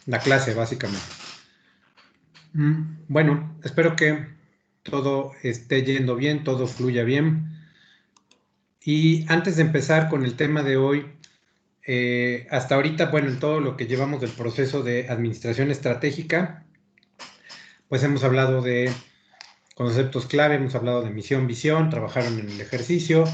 la clase, básicamente. Bueno, espero que todo esté yendo bien, todo fluya bien. Y antes de empezar con el tema de hoy, hasta ahorita, bueno, en todo lo que llevamos del proceso de administración estratégica, pues hemos hablado de conceptos clave, hemos hablado de misión, visión, trabajaron en el ejercicio,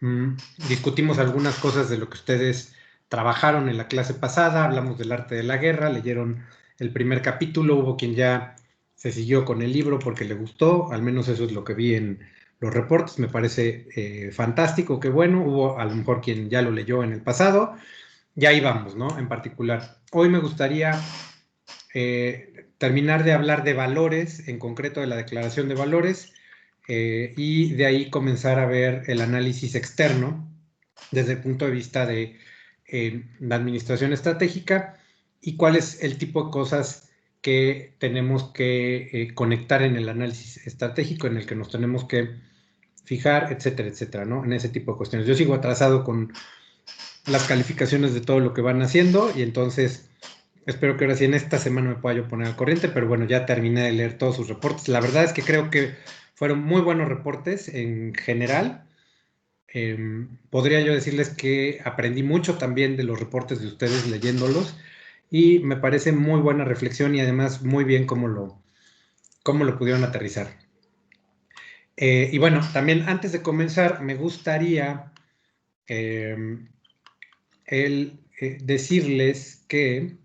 mm, discutimos algunas cosas de lo que ustedes trabajaron en la clase pasada, hablamos del arte de la guerra, leyeron el primer capítulo, hubo quien ya se siguió con el libro porque le gustó, al menos eso es lo que vi en los reportes, me parece fantástico, qué bueno, hubo a lo mejor quien ya lo leyó en el pasado, y ahí vamos, ¿no? En particular. Hoy me gustaría terminar de hablar de valores, en concreto de la declaración de valores, y de ahí comenzar a ver el análisis externo desde el punto de vista de la administración estratégica y cuál es el tipo de cosas que tenemos que conectar en el análisis estratégico, en el que nos tenemos que fijar, etcétera, etcétera, ¿no? En ese tipo de cuestiones. Yo sigo atrasado con las calificaciones de todo lo que van haciendo y entonces espero que ahora sí en esta semana me pueda yo poner al corriente, pero bueno, ya terminé de leer todos sus reportes. La verdad es que creo que fueron muy buenos reportes en general. Podría yo decirles que aprendí mucho también de los reportes de ustedes leyéndolos y me parece muy buena reflexión y además muy bien cómo lo pudieron aterrizar. Y bueno, también antes de comenzar, me gustaría eh, decirles que,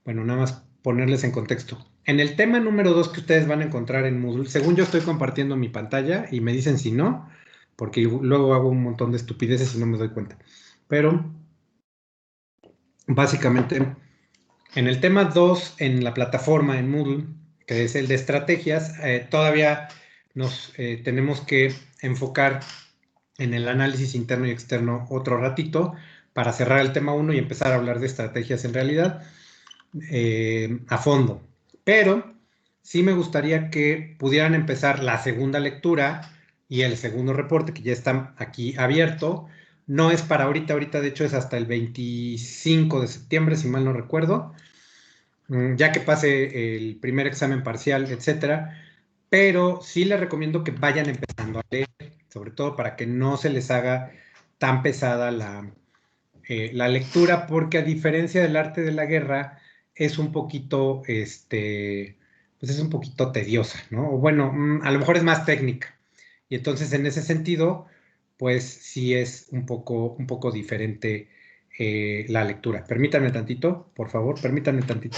bueno, nada más ponerles en contexto. En el tema número 2 que ustedes van a encontrar en Moodle, según yo estoy compartiendo mi pantalla y me dicen si no, porque luego hago un montón de estupideces y no me doy cuenta. Pero básicamente, en el tema 2 en la plataforma en Moodle, que es el de estrategias, todavía nos tenemos que enfocar en el análisis interno y externo otro ratito para cerrar el tema 1 y empezar a hablar de estrategias en realidad a fondo. Pero sí me gustaría que pudieran empezar la segunda lectura y el segundo reporte que ya está aquí abierto. No es para ahorita, ahorita de hecho es hasta el 25 de septiembre, si mal no recuerdo, ya que pase el primer examen parcial, etcétera. Pero sí les recomiendo que vayan empezando a leer, sobre todo para que no se les haga tan pesada la lectura, porque a diferencia del arte de la guerra, es un poquito, pues es un poquito tediosa, ¿no? O bueno, a lo mejor es más técnica. Y entonces, en ese sentido, pues sí es un poco diferente la lectura. Permítanme tantito, por favor, permítanme tantito.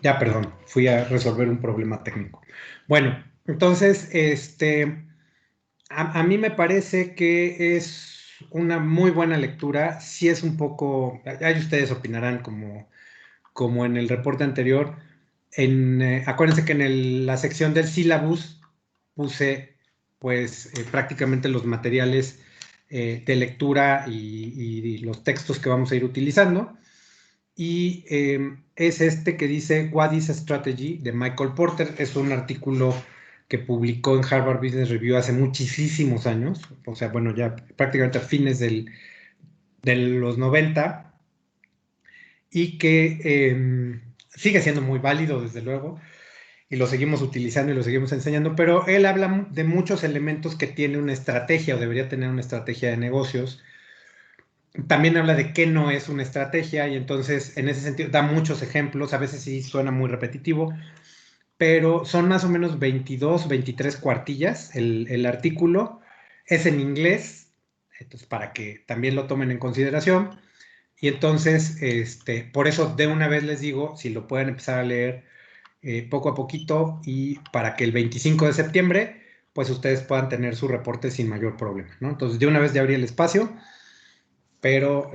Ya, perdón, fui a resolver un problema técnico. Bueno, entonces, a mí me parece que es una muy buena lectura. Sí es un poco, ahí ustedes opinarán como en el reporte anterior. Acuérdense que en la sección del sílabus puse pues prácticamente los materiales de lectura y los textos que vamos a ir utilizando. Y es este que dice What is a Strategy de Michael Porter. Es un artículo que publicó en Harvard Business Review hace muchísimos años, o sea, bueno, ya prácticamente a fines de los 90 y que sigue siendo muy válido, desde luego, y lo seguimos utilizando y lo seguimos enseñando, pero él habla de muchos elementos que tiene una estrategia o debería tener una estrategia de negocios. También habla de qué no es una estrategia y entonces en ese sentido da muchos ejemplos, a veces sí suena muy repetitivo, pero son más o menos 22, 23 cuartillas el artículo, es en inglés, entonces para que también lo tomen en consideración y entonces por eso de una vez les digo, si lo pueden empezar a leer poco a poquito y para que el 25 de septiembre pues ustedes puedan tener su reporte sin mayor problema, ¿no? Entonces de una vez ya abrí el espacio pero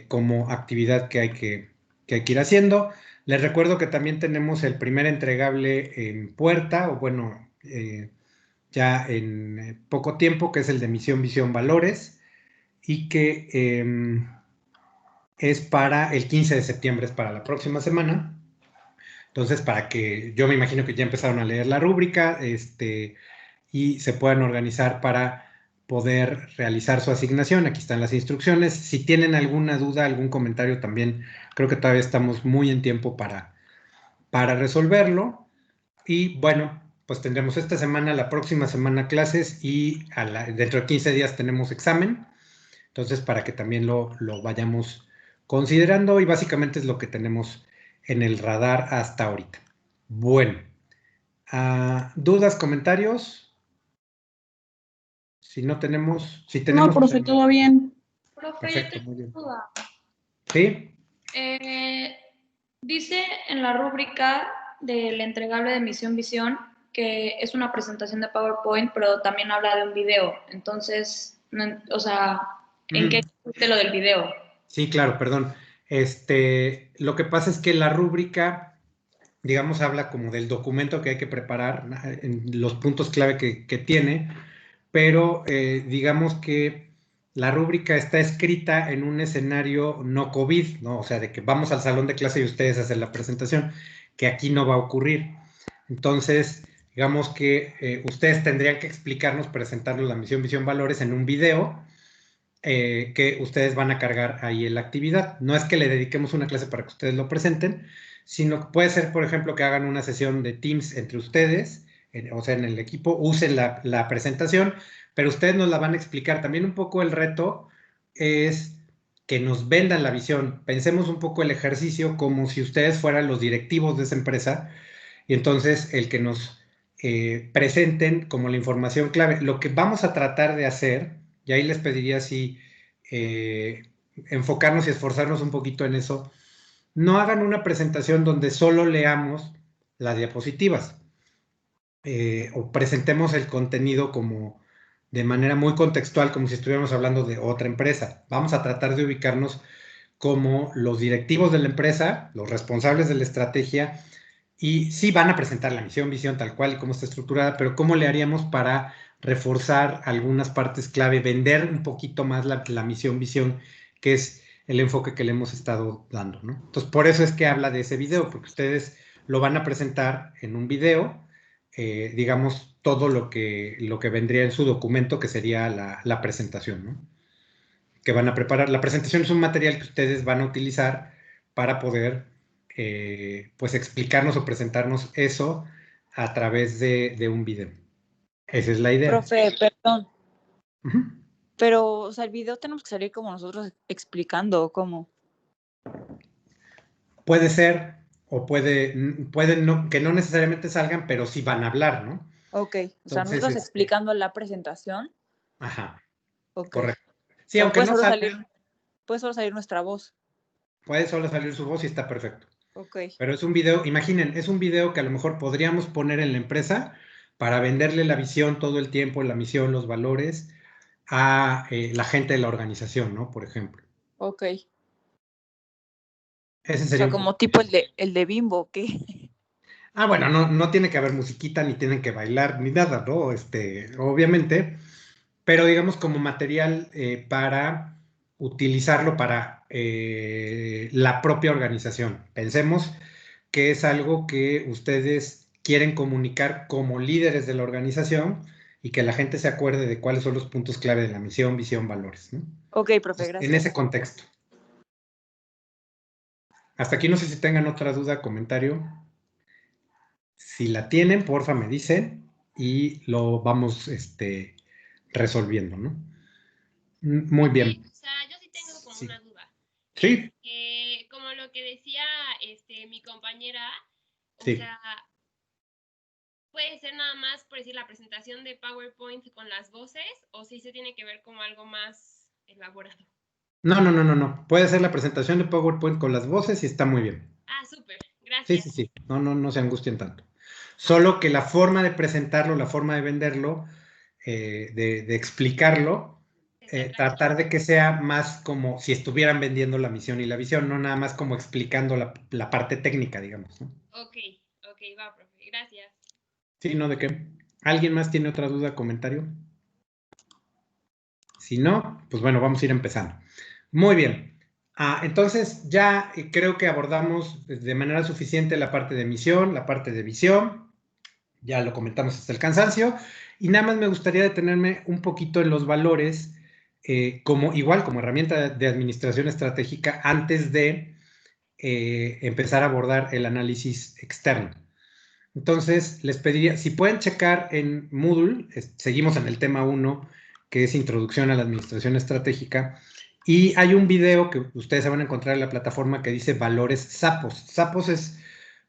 como actividad que hay que ir haciendo. Les recuerdo que también tenemos el primer entregable en puerta, o bueno, ya en poco tiempo, que es el de misión, visión, valores, y que es para el 15 de septiembre, es para la próxima semana. Entonces, para que yo me imagino que ya empezaron a leer la rúbrica, y se puedan organizar para poder realizar su asignación. Aquí están las instrucciones. Si tienen alguna duda, algún comentario también, creo que todavía estamos muy en tiempo para resolverlo. Y bueno, pues tendremos esta semana, la próxima semana clases y dentro de 15 días tenemos examen. Entonces, para que también lo vayamos considerando y básicamente es lo que tenemos en el radar hasta ahorita. Bueno, ¿dudas, comentarios? Si No, tenemos, pues, profe, todo bien. Profe, yo perfecto, tengo muy bien. duda. ¿Sí? Dice en la rúbrica del entregable de misión visión que es una presentación de PowerPoint, pero también habla de un video. Entonces, o sea, ¿en qué consiste lo del video? Sí, claro, perdón. Lo que pasa es que la rúbrica, digamos, habla como del documento que hay que preparar, en los puntos clave que tiene, pero digamos que la rúbrica está escrita en un escenario no COVID, ¿no? O sea, de que vamos al salón de clase y ustedes hacen la presentación, que aquí no va a ocurrir. Entonces, digamos que ustedes tendrían que explicarnos, presentarnos la misión, visión, valores en un video que ustedes van a cargar ahí en la actividad. No es que le dediquemos una clase para que ustedes lo presenten, sino que puede ser, por ejemplo, que hagan una sesión de Teams entre ustedes, o sea, en el equipo, usen la presentación, pero ustedes nos la van a explicar. También un poco el reto es que nos vendan la visión. Pensemos un poco el ejercicio como si ustedes fueran los directivos de esa empresa y entonces el que nos presenten como la información clave. Lo que vamos a tratar de hacer, y ahí les pediría así enfocarnos y esforzarnos un poquito en eso, no hagan una presentación donde solo leamos las diapositivas o presentemos el contenido como de manera muy contextual, como si estuviéramos hablando de otra empresa. Vamos a tratar de ubicarnos como los directivos de la empresa, los responsables de la estrategia, y sí van a presentar la misión, visión tal cual y cómo está estructurada, pero cómo le haríamos para reforzar algunas partes clave, vender un poquito más la misión, visión, que es el enfoque que le hemos estado dando, ¿no? Entonces, por eso es que habla de ese video, porque ustedes lo van a presentar en un video, digamos, todo lo que vendría en su documento, que sería la presentación, ¿no? Que van a preparar. La presentación es un material que ustedes van a utilizar para poder, pues, explicarnos o presentarnos eso a través de un video. Esa es la idea. Profe, perdón, Ujú. pero, o sea, el video tenemos que salir como nosotros explicando, ¿o cómo? Puede ser, o pueden no, que no necesariamente salgan, pero sí van a hablar, ¿no? Ok, o sea, Entonces, nosotros explicando la presentación, ajá, ok. correcto. Sí, Pero aunque no salgan, puede solo salir nuestra voz. puede solo salir su voz y está perfecto. Ok. Pero es un video, imaginen, es un video que a lo mejor podríamos poner en la empresa para venderle la visión todo el tiempo, la misión, los valores a la gente de la organización, ¿no? Por ejemplo. Ok. Ese O sería sea, un como poco. tipo el de Bimbo, ¿qué? Bueno, no tiene que haber musiquita, ni tienen que bailar, ni nada, ¿no? Obviamente, pero digamos como material para utilizarlo para la propia organización. Pensemos que es algo que ustedes quieren comunicar como líderes de la organización y que la gente se acuerde de cuáles son los puntos clave de la misión, visión, valores, ¿no? Ok, profe, Entonces, en ese gracias. contexto. Hasta aquí no sé si tengan otra duda, comentario. Si la tienen, porfa, me dicen y lo vamos resolviendo, ¿no? Muy bien. O sea, yo sí tengo como Sí. una duda. Sí, Como lo que decía mi compañera, o sí. sea, puede ser nada más por decir la presentación de PowerPoint con las voces, o si se tiene que ver como algo más elaborado. No. Puede ser la presentación de PowerPoint con las voces y está muy bien. Ah, súper, Sí, gracias. sí, sí. No se angustien tanto. Solo que la forma de presentarlo, la forma de venderlo, de explicarlo, Que sea tratar atractivo. de que sea más como si estuvieran vendiendo la misión y la visión, no nada más como explicando la parte técnica, digamos, ¿no? Ok, va, profe, gracias. Sí, ¿no? ¿De qué? ¿Alguien más tiene otra duda, comentario? Si no, pues bueno, vamos a ir empezando. Muy bien. Entonces ya creo que abordamos de manera suficiente la parte de misión, la parte de visión. Ya lo comentamos hasta el cansancio. Y nada más me gustaría detenerme un poquito en los valores, igual como herramienta de administración estratégica antes de empezar a abordar el análisis externo. Entonces, les pediría, si pueden checar en Moodle, seguimos en el tema 1, que es Introducción a la Administración Estratégica, y hay un video que ustedes se van a encontrar en la plataforma que dice Valores Sapos. Sapos es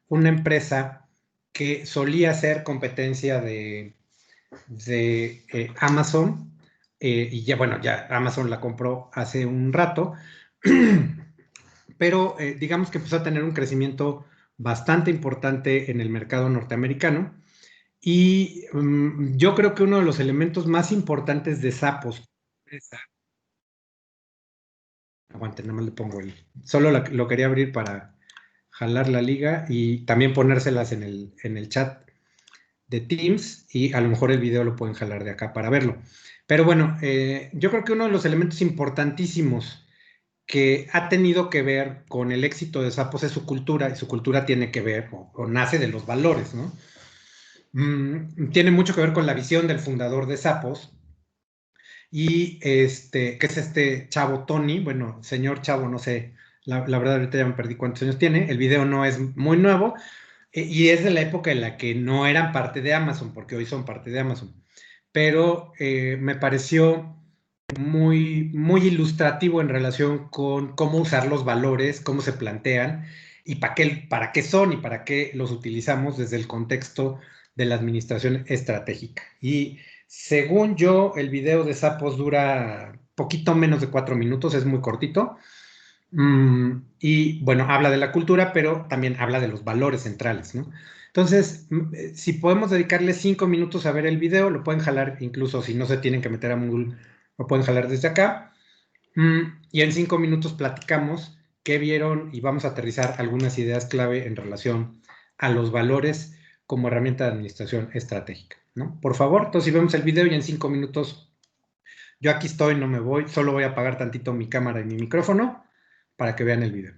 una empresa que solía ser competencia de Amazon, y ya, bueno, ya Amazon la compró hace un rato, pero digamos que empezó a tener un crecimiento bastante importante en el mercado norteamericano. Y yo creo que uno de los elementos más importantes de Sapos, aguante, nada más le pongo solo lo quería abrir para jalar la liga y también ponérselas en el chat de Teams y a lo mejor el video lo pueden jalar de acá para verlo. Pero bueno, yo creo que uno de los elementos importantísimos que ha tenido que ver con el éxito de Sapos es su cultura, y su cultura tiene que ver o nace de los valores, ¿no? Tiene mucho que ver con la visión del fundador de Sapos, y que es este chavo Tony, bueno, señor chavo, no sé, la verdad ahorita ya me perdí cuántos años tiene, el video no es muy nuevo, y es de la época en la que no eran parte de Amazon, porque hoy son parte de Amazon, pero me pareció muy ilustrativo en relación con cómo usar los valores, cómo se plantean y para qué son y para qué los utilizamos desde el contexto de la administración estratégica. Y según yo, el video de Sapos dura poquito menos de 4 minutos, es muy cortito. Y bueno, habla de la cultura, pero también habla de los valores centrales, ¿no? Entonces, si podemos dedicarle 5 minutos a ver el video, lo pueden jalar, incluso si no se tienen que meter a Moodle, lo pueden jalar desde acá. Y en 5 minutos platicamos qué vieron y vamos a aterrizar algunas ideas clave en relación a los valores como herramienta de administración estratégica, ¿no? Por favor, entonces si vemos el video y en 5 minutos yo aquí estoy, no me voy, solo voy a apagar tantito mi cámara y mi micrófono para que vean el video.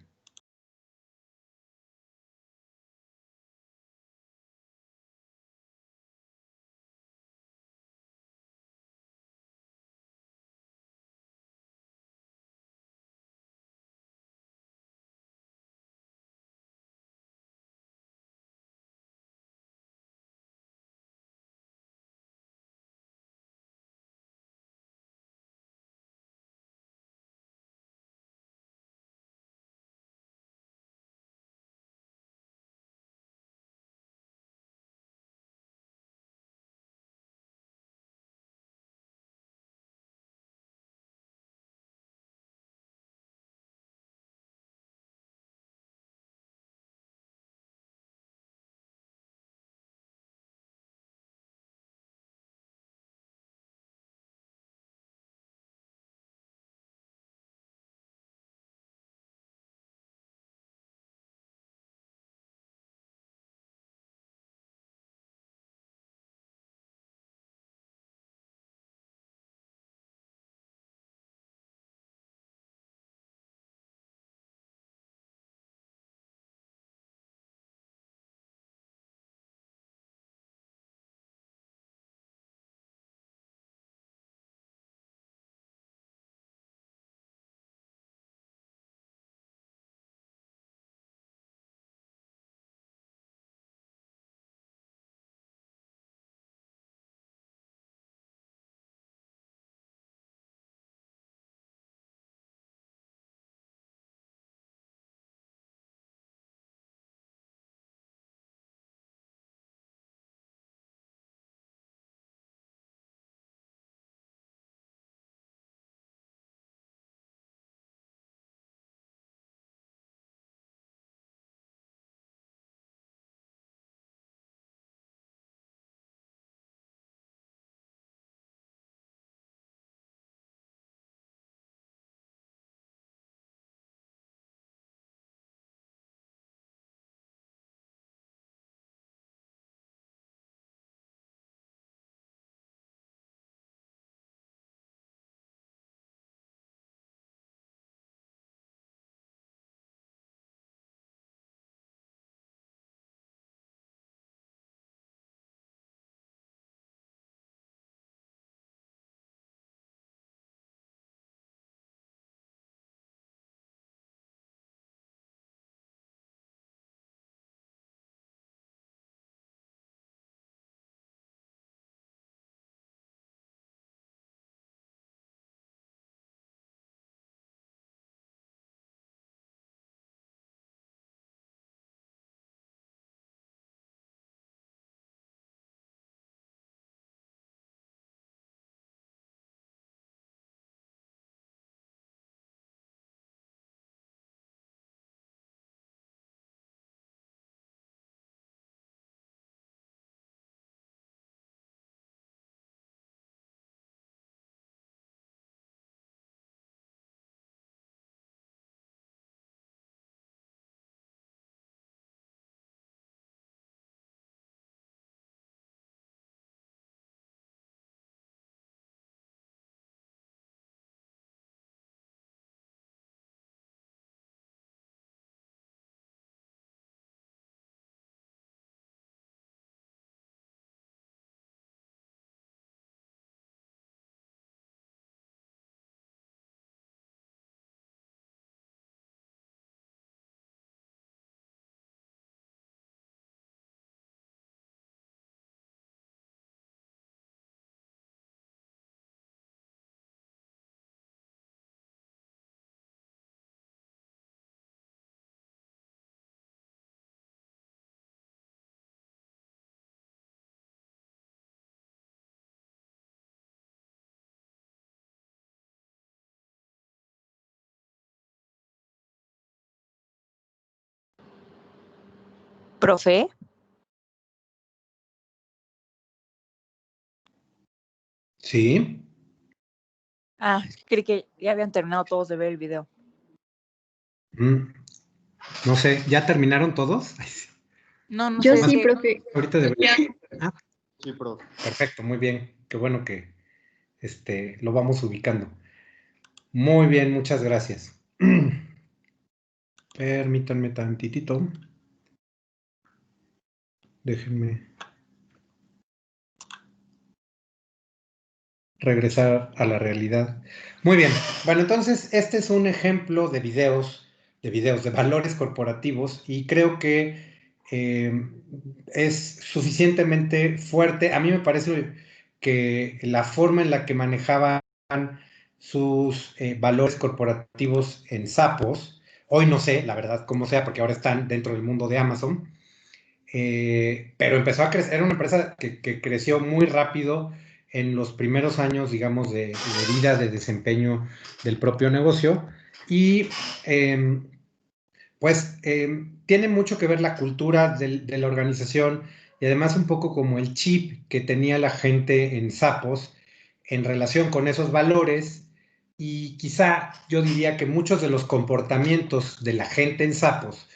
Profe. Sí. Creí que ya habían terminado todos de ver el video. No sé, ¿ya terminaron todos? Ay, sí. No Yo sé. sí, profe. Ahorita debería. Sí, profe. Perfecto, muy bien. Qué bueno que lo vamos ubicando. Muy bien, muchas gracias. Permítanme tantitito. Déjenme regresar a la realidad. Muy bien. Bueno, entonces este es un ejemplo de videos, de valores corporativos y creo que es suficientemente fuerte. A mí me parece que la forma en la que manejaban sus valores corporativos en Sapos, hoy no sé, la verdad, cómo sea, porque ahora están dentro del mundo de Amazon, pero empezó a crecer, era una empresa que creció muy rápido en los primeros años, digamos, de vida, de desempeño del propio negocio. Y tiene mucho que ver la cultura de la organización y además un poco como el chip que tenía la gente en Sapos en relación con esos valores. Y quizá yo diría que muchos de los comportamientos de la gente en Sapos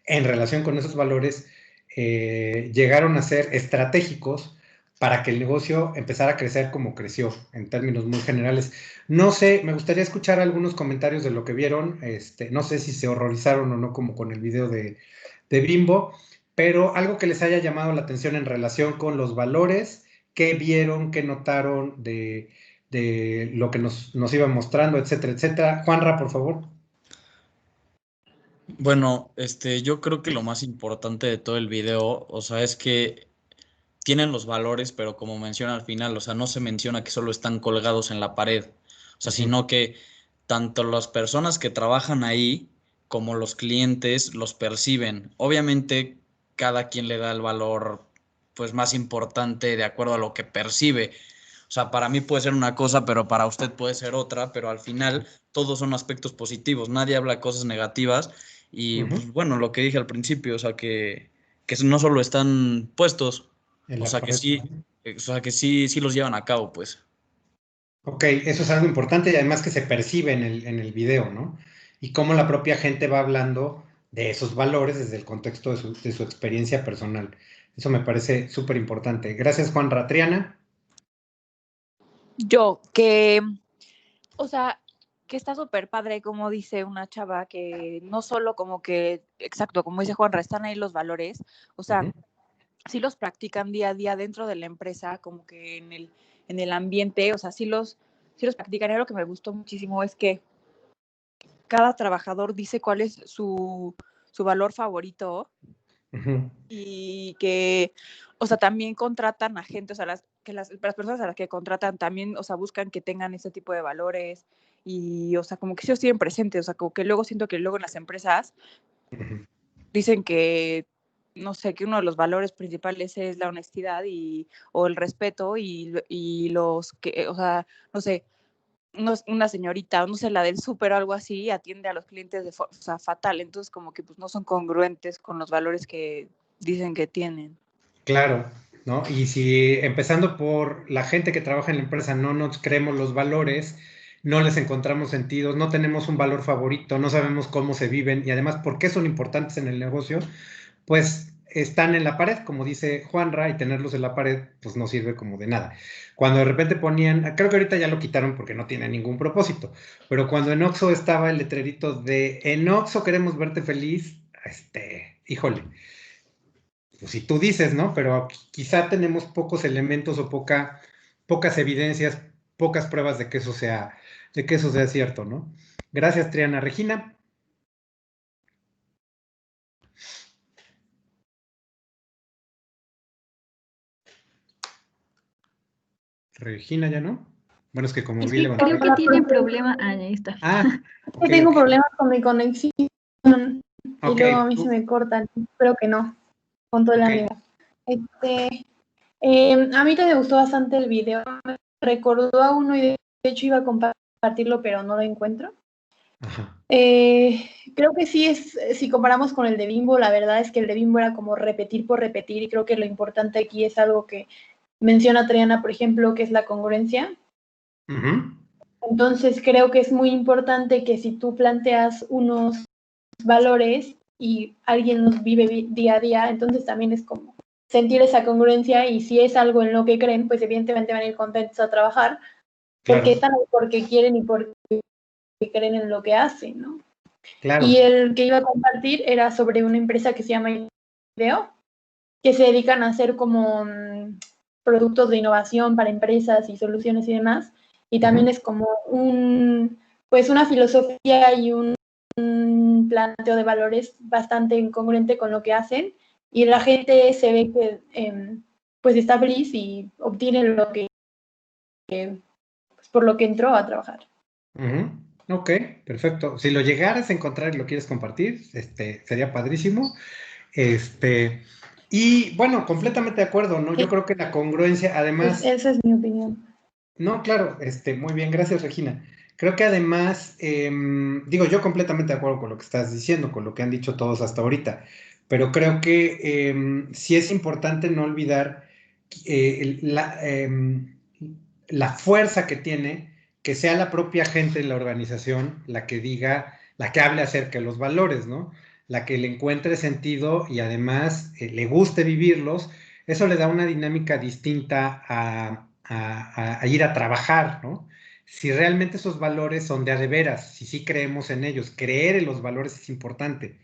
en relación con esos valores llegaron a ser estratégicos para que el negocio empezara a crecer como creció, en términos muy generales. No sé, me gustaría escuchar algunos comentarios de lo que vieron. No sé si se horrorizaron o no, como con el video de Bimbo, pero algo que les haya llamado la atención en relación con los valores, qué vieron, qué notaron de lo que nos iba mostrando, etcétera, etcétera. Juanra, por favor. Bueno, yo creo que lo más importante de todo el video, o sea, es que tienen los valores, pero como menciona al final, o sea, no se menciona que solo están colgados en la pared, o sea, sino que tanto las personas que trabajan ahí como los clientes los perciben. Obviamente, cada quien le da el valor, pues, más importante de acuerdo a lo que percibe. O sea, para mí puede ser una cosa, pero para usted puede ser otra, pero al final todos son aspectos positivos, nadie habla cosas negativas y, pues, bueno, lo que dije al principio, o sea, que no solo están puestos, En o la sea, que pared, sí, ¿no? sí los llevan a cabo, pues. Ok, eso es algo importante y además que se percibe en el video, ¿no? Y cómo la propia gente va hablando de esos valores desde el contexto de su experiencia personal. Eso me parece súper importante. Gracias, Juan Ratriana. O sea, que está súper padre, como dice una chava, que no solo como que, exacto, como dice Juanra, están ahí los valores, o sea, sí los practican día a día dentro de la empresa, como que en el ambiente, o sea, sí los practican. Y lo que me gustó muchísimo es que cada trabajador dice cuál es su valor favorito y que, o sea, también contratan a gente, o sea, las personas a las que contratan también, o sea, buscan que tengan ese tipo de valores y, o sea, como que ellos tienen presentes, o sea, como que luego siento que luego en las empresas dicen que, no sé, que uno de los valores principales es la honestidad o el respeto y los que, o sea, no sé, una señorita, no sé, la del súper o algo así, atiende a los clientes o sea, fatal. Entonces, como que pues no son congruentes con los valores que dicen que tienen. Claro, ¿no? Y si empezando por la gente que trabaja en la empresa no nos creemos los valores, no les encontramos sentidos, no tenemos un valor favorito, no sabemos cómo se viven y además por qué son importantes en el negocio, pues están en la pared, como dice Juanra, y tenerlos en la pared, pues no sirve como de nada. Cuando de repente ponían, creo que ahorita ya lo quitaron porque no tiene ningún propósito, pero cuando en Oxxo estaba el letrerito de en Oxxo queremos verte feliz, híjole, pues si tú dices, ¿no? Pero quizá tenemos pocos elementos o pocas evidencias, pocas pruebas de que eso sea cierto, ¿no? Gracias, Triana. Regina. Regina, ¿ya no? Bueno, es que como Es vi que levantar. creo que tiene problema. Ah, ahí está. Ok, Tengo ok. problemas con mi conexión y Ok, luego a mí se me cortan. Espero que no, con todo el ok. ánimo. A mí me gustó bastante el video. Me recordó a uno y de hecho iba a compartirlo, pero no lo encuentro. Ajá. Creo que sí si comparamos con el de Bimbo, la verdad es que el de Bimbo era como repetir por repetir, y creo que lo importante aquí es algo que menciona Triana, por ejemplo, que es la congruencia. Ujú. Entonces creo que es muy importante que si tú planteas unos valores y alguien los vive día a día, entonces también es como sentir esa congruencia, y si es algo en lo que creen, pues evidentemente van a ir contentos a trabajar, porque Claro, están ahí porque quieren y porque creen en lo que hacen, ¿no? claro. Y el que iba a compartir era sobre una empresa que se llama Ideo, que se dedican a hacer como productos de innovación para empresas y soluciones y demás. Y también Ujú. es como pues una filosofía y un planteo de valores bastante incongruente con lo que hacen. Y la gente se ve que pues está feliz y obtiene lo que pues, por lo que entró a trabajar. Ujú. Ok, perfecto. Si lo llegaras a encontrar y lo quieres compartir, sería padrísimo. Y bueno, completamente de acuerdo, ¿no? Yo creo que la congruencia, Pues además, esa es mi opinión. no, claro, muy bien, gracias, Regina. Creo que además, digo, yo completamente de acuerdo con lo que estás diciendo, con lo que han dicho todos hasta ahorita, pero creo que sí es importante no olvidar la fuerza que tiene que sea la propia gente de la organización la que diga, la que hable acerca de los valores, ¿no? La que le encuentre sentido y además le guste vivirlos. Eso le da una dinámica distinta a ir a trabajar, ¿no? Si realmente esos valores son de a de veras, si sí creemos en ellos, creer en los valores es importante.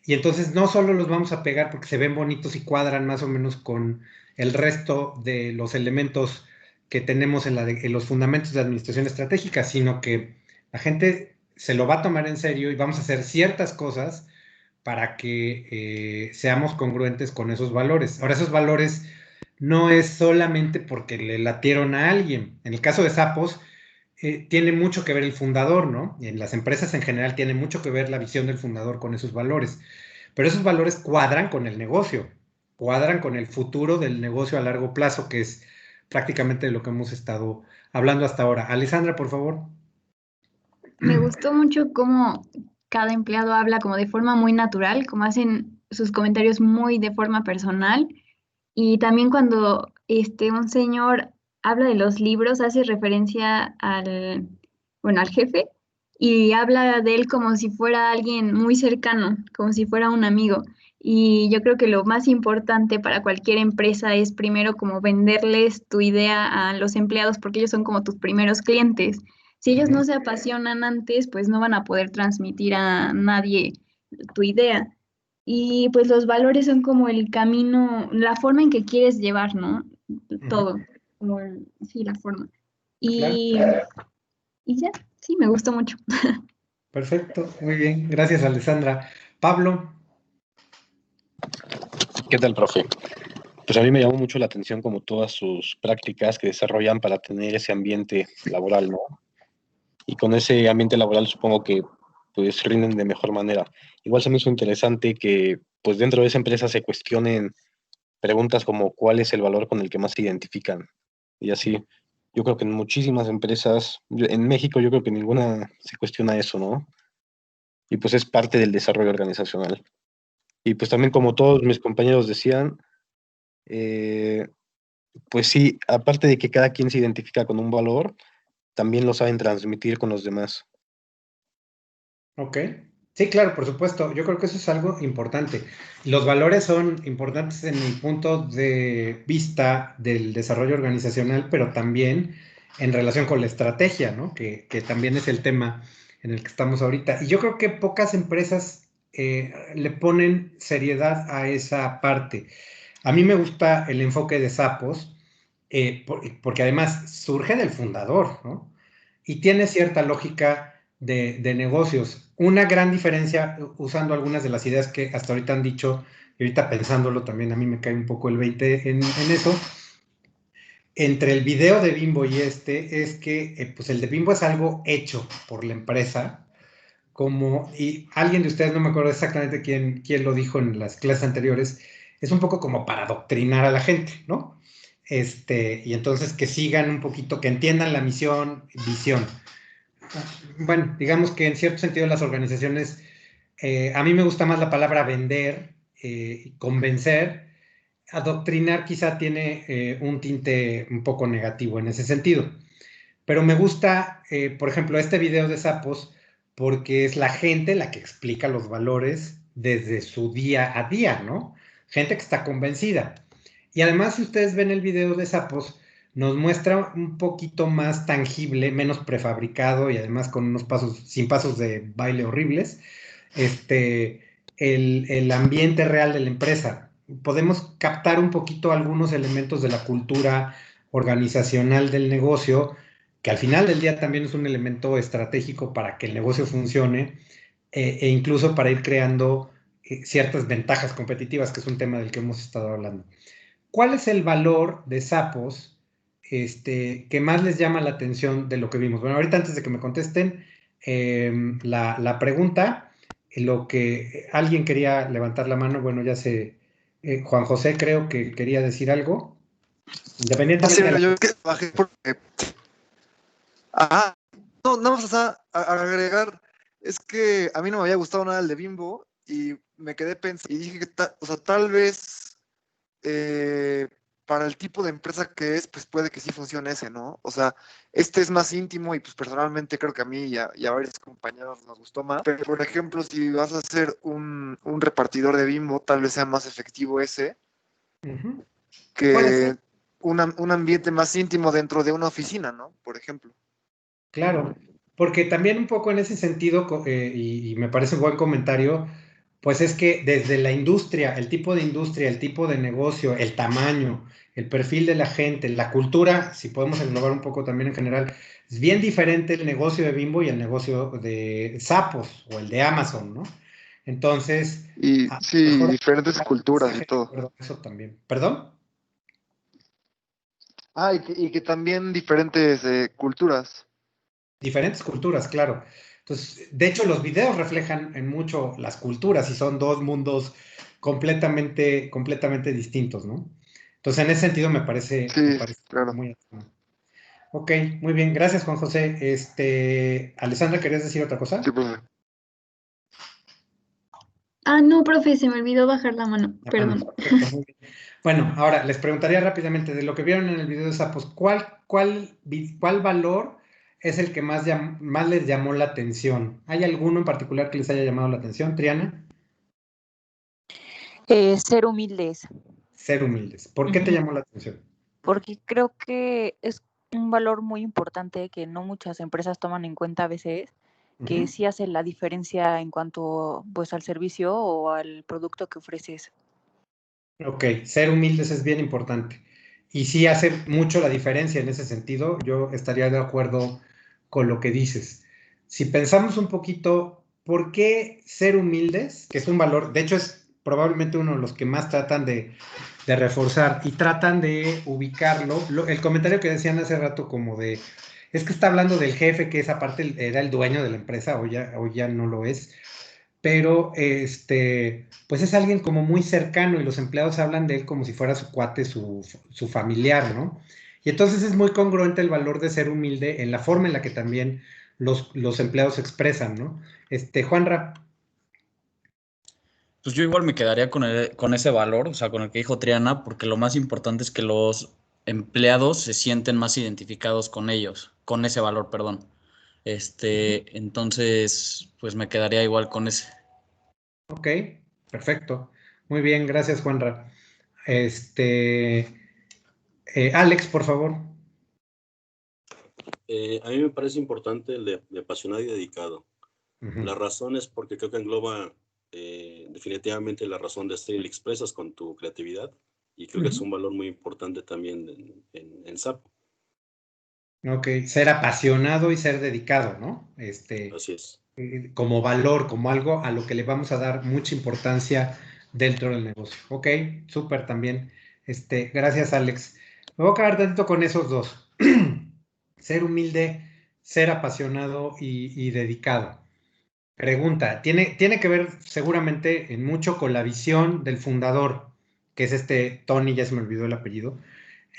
Y entonces no solo los vamos a pegar porque se ven bonitos y cuadran más o menos con el resto de los elementos que tenemos en los fundamentos de administración estratégica, sino que la gente se lo va a tomar en serio y vamos a hacer ciertas cosas para que seamos congruentes con esos valores. Ahora, esos valores no es solamente porque le latieron a alguien. En el caso de Sapos, tiene mucho que ver el fundador, ¿no? Y en las empresas en general tiene mucho que ver la visión del fundador con esos valores. Pero esos valores cuadran con el negocio, cuadran con el futuro del negocio a largo plazo, que es prácticamente de lo que hemos estado hablando hasta ahora. Alessandra, por favor. Me gustó mucho cómo cada empleado habla como de forma muy natural, como hacen sus comentarios muy de forma personal. Y también cuando un señor habla de los libros, hace referencia bueno, al jefe, y habla de él como si fuera alguien muy cercano, como si fuera un amigo. Y yo creo que lo más importante para cualquier empresa es primero como venderles tu idea a los empleados, porque ellos son como tus primeros clientes. Si ellos no se apasionan antes, pues no van a poder transmitir a nadie tu idea. Y pues los valores son como el camino, la forma en que quieres llevar, ¿no? Todo, como sí, la forma. Claro, Y, y ya, sí, me gustó mucho. perfecto, muy bien. Gracias, Alessandra. Pablo. ¿Qué tal, profe? Pues a mí me llamó mucho la atención como todas sus prácticas que desarrollan para tener ese ambiente laboral, ¿no? Y con ese ambiente laboral supongo que pues rinden de mejor manera. Igual se me hizo interesante que pues dentro de esa empresa se cuestionen preguntas como cuál es el valor con el que más se identifican. Y así, yo creo que en muchísimas empresas, en México yo creo que ninguna se cuestiona eso, ¿no? Y pues es parte del desarrollo organizacional. Y pues también como todos mis compañeros decían, eh, pues sí, aparte de que cada quien se identifica con un valor, también lo saben transmitir con los demás. Ok. Sí, claro, por supuesto. Yo creo que eso es algo importante. Los valores son importantes en el punto de vista del desarrollo organizacional, pero también en relación con la estrategia, ¿no? Que también es el tema en el que estamos ahorita. Y yo creo que pocas empresas le ponen seriedad a esa parte. A mí me gusta el enfoque de Sapos, porque además surge del fundador, ¿no? Y tiene cierta lógica de negocios. Una gran diferencia, usando algunas de las ideas que hasta ahorita han dicho, y ahorita pensándolo también a mí me cae un poco el 20 en eso, entre el video de Bimbo y es que pues el de Bimbo es algo hecho por la empresa, y alguien de ustedes, no me acuerdo exactamente quién lo dijo en las clases anteriores, es un poco como para adoctrinar a la gente, ¿no? Y entonces que sigan un poquito, que entiendan la misión, visión. bueno, digamos que en cierto sentido las organizaciones, a mí me gusta más la palabra vender, convencer. Adoctrinar quizá tiene un tinte un poco negativo en ese sentido. Pero me gusta, por ejemplo, este video de sapos, porque es la gente la que explica los valores desde su día a día, ¿no? Gente que está convencida. Y además, si ustedes ven el video de sapos, nos muestra un poquito más tangible, menos prefabricado y además con unos pasos, sin pasos de baile horribles, el ambiente real de la empresa. Podemos captar un poquito algunos elementos de la cultura organizacional del negocio, que al final del día también es un elemento estratégico para que el negocio funcione e incluso para ir creando ciertas ventajas competitivas, que es un tema del que hemos estado hablando. ¿Cuál es el valor de sapos que más les llama la atención de lo que vimos? Bueno, ahorita antes de que me contesten la pregunta, lo que alguien quería levantar la mano, bueno, ya sé, Juan José creo que quería decir algo, independientemente de la... Yo que bajé porque... Ajá, no, nada más a agregar, es que a mí no me había gustado nada el de Bimbo y me quedé pensando y dije que tal vez para el tipo de empresa que es, pues puede que sí funcione ese, ¿no? O sea, este es más íntimo y pues personalmente creo que a mí y a varios compañeros nos gustó más. Pero, por ejemplo, si vas a hacer un repartidor de Bimbo, tal vez sea más efectivo ese que un ambiente más íntimo dentro de una oficina, ¿no? Por ejemplo. Claro, porque también un poco en ese sentido, y me parece un buen comentario, pues es que desde la industria, el tipo de industria, el tipo de negocio, el tamaño, el perfil de la gente, la cultura, si podemos englobar un poco también en general, es bien diferente el negocio de Bimbo y el negocio de Zappos o el de Amazon, ¿no? Entonces, Y sí, mejor diferentes culturas y todo. eso también. ¿Perdón? Ah, y que también diferentes culturas. Diferentes culturas, claro. Entonces, de hecho, los videos reflejan en mucho las culturas y son dos mundos completamente distintos, ¿no? Entonces, en ese sentido me parece Sí, claro. muy... Ok, muy bien. Gracias, Juan José. Alessandra, ¿querías decir otra cosa? Sí, profe. No, profe, se me olvidó bajar la mano, perdón. Perfecto, muy bien. Bueno, ahora les preguntaría rápidamente de lo que vieron en el video de Sapos, ¿cuál valor es el que más les llamó la atención? ¿Hay alguno en particular que les haya llamado la atención, Triana? Ser humildes. Ser humildes. ¿Por qué te llamó la atención? Porque creo que es un valor muy importante que no muchas empresas toman en cuenta a veces, que sí hace la diferencia en cuanto pues al servicio o al producto que ofreces. Ok, ser humildes es bien importante. Y sí hace mucho la diferencia en ese sentido. Yo estaría de acuerdo con lo que dices. Si pensamos un poquito, ¿por qué ser humildes? Que es un valor, de hecho es probablemente uno de los que más tratan de reforzar y tratan de ubicarlo. El comentario que decían hace rato como de, es que está hablando del jefe, que esa parte era el dueño de la empresa, hoy ya no lo es, pero pues es alguien como muy cercano y los empleados hablan de él como si fuera su cuate, su familiar, ¿no? Y entonces es muy congruente el valor de ser humilde en la forma en la que también los empleados se expresan, ¿no? Juanra. Pues yo igual me quedaría con ese valor, o sea, con el que dijo Triana, porque lo más importante es que los empleados se sienten más identificados con ellos, con ese valor, perdón. Entonces, pues me quedaría igual con ese. Ok, perfecto. Muy bien, gracias, Juanra. Alex, por favor. A mí me parece importante el de apasionado y dedicado. La razón es porque creo que engloba definitivamente la razón de ser y la expresas con tu creatividad, y creo que es un valor muy importante también en SAP. Ok, ser apasionado y ser dedicado, ¿no? Así es. Como valor, como algo a lo que le vamos a dar mucha importancia dentro del negocio. Ok, súper también. Gracias, Alex. Me voy a quedar tantito con esos dos. Ser humilde, ser apasionado y dedicado. Pregunta, tiene que ver seguramente en mucho con la visión del fundador, que es Tony, ya se me olvidó el apellido,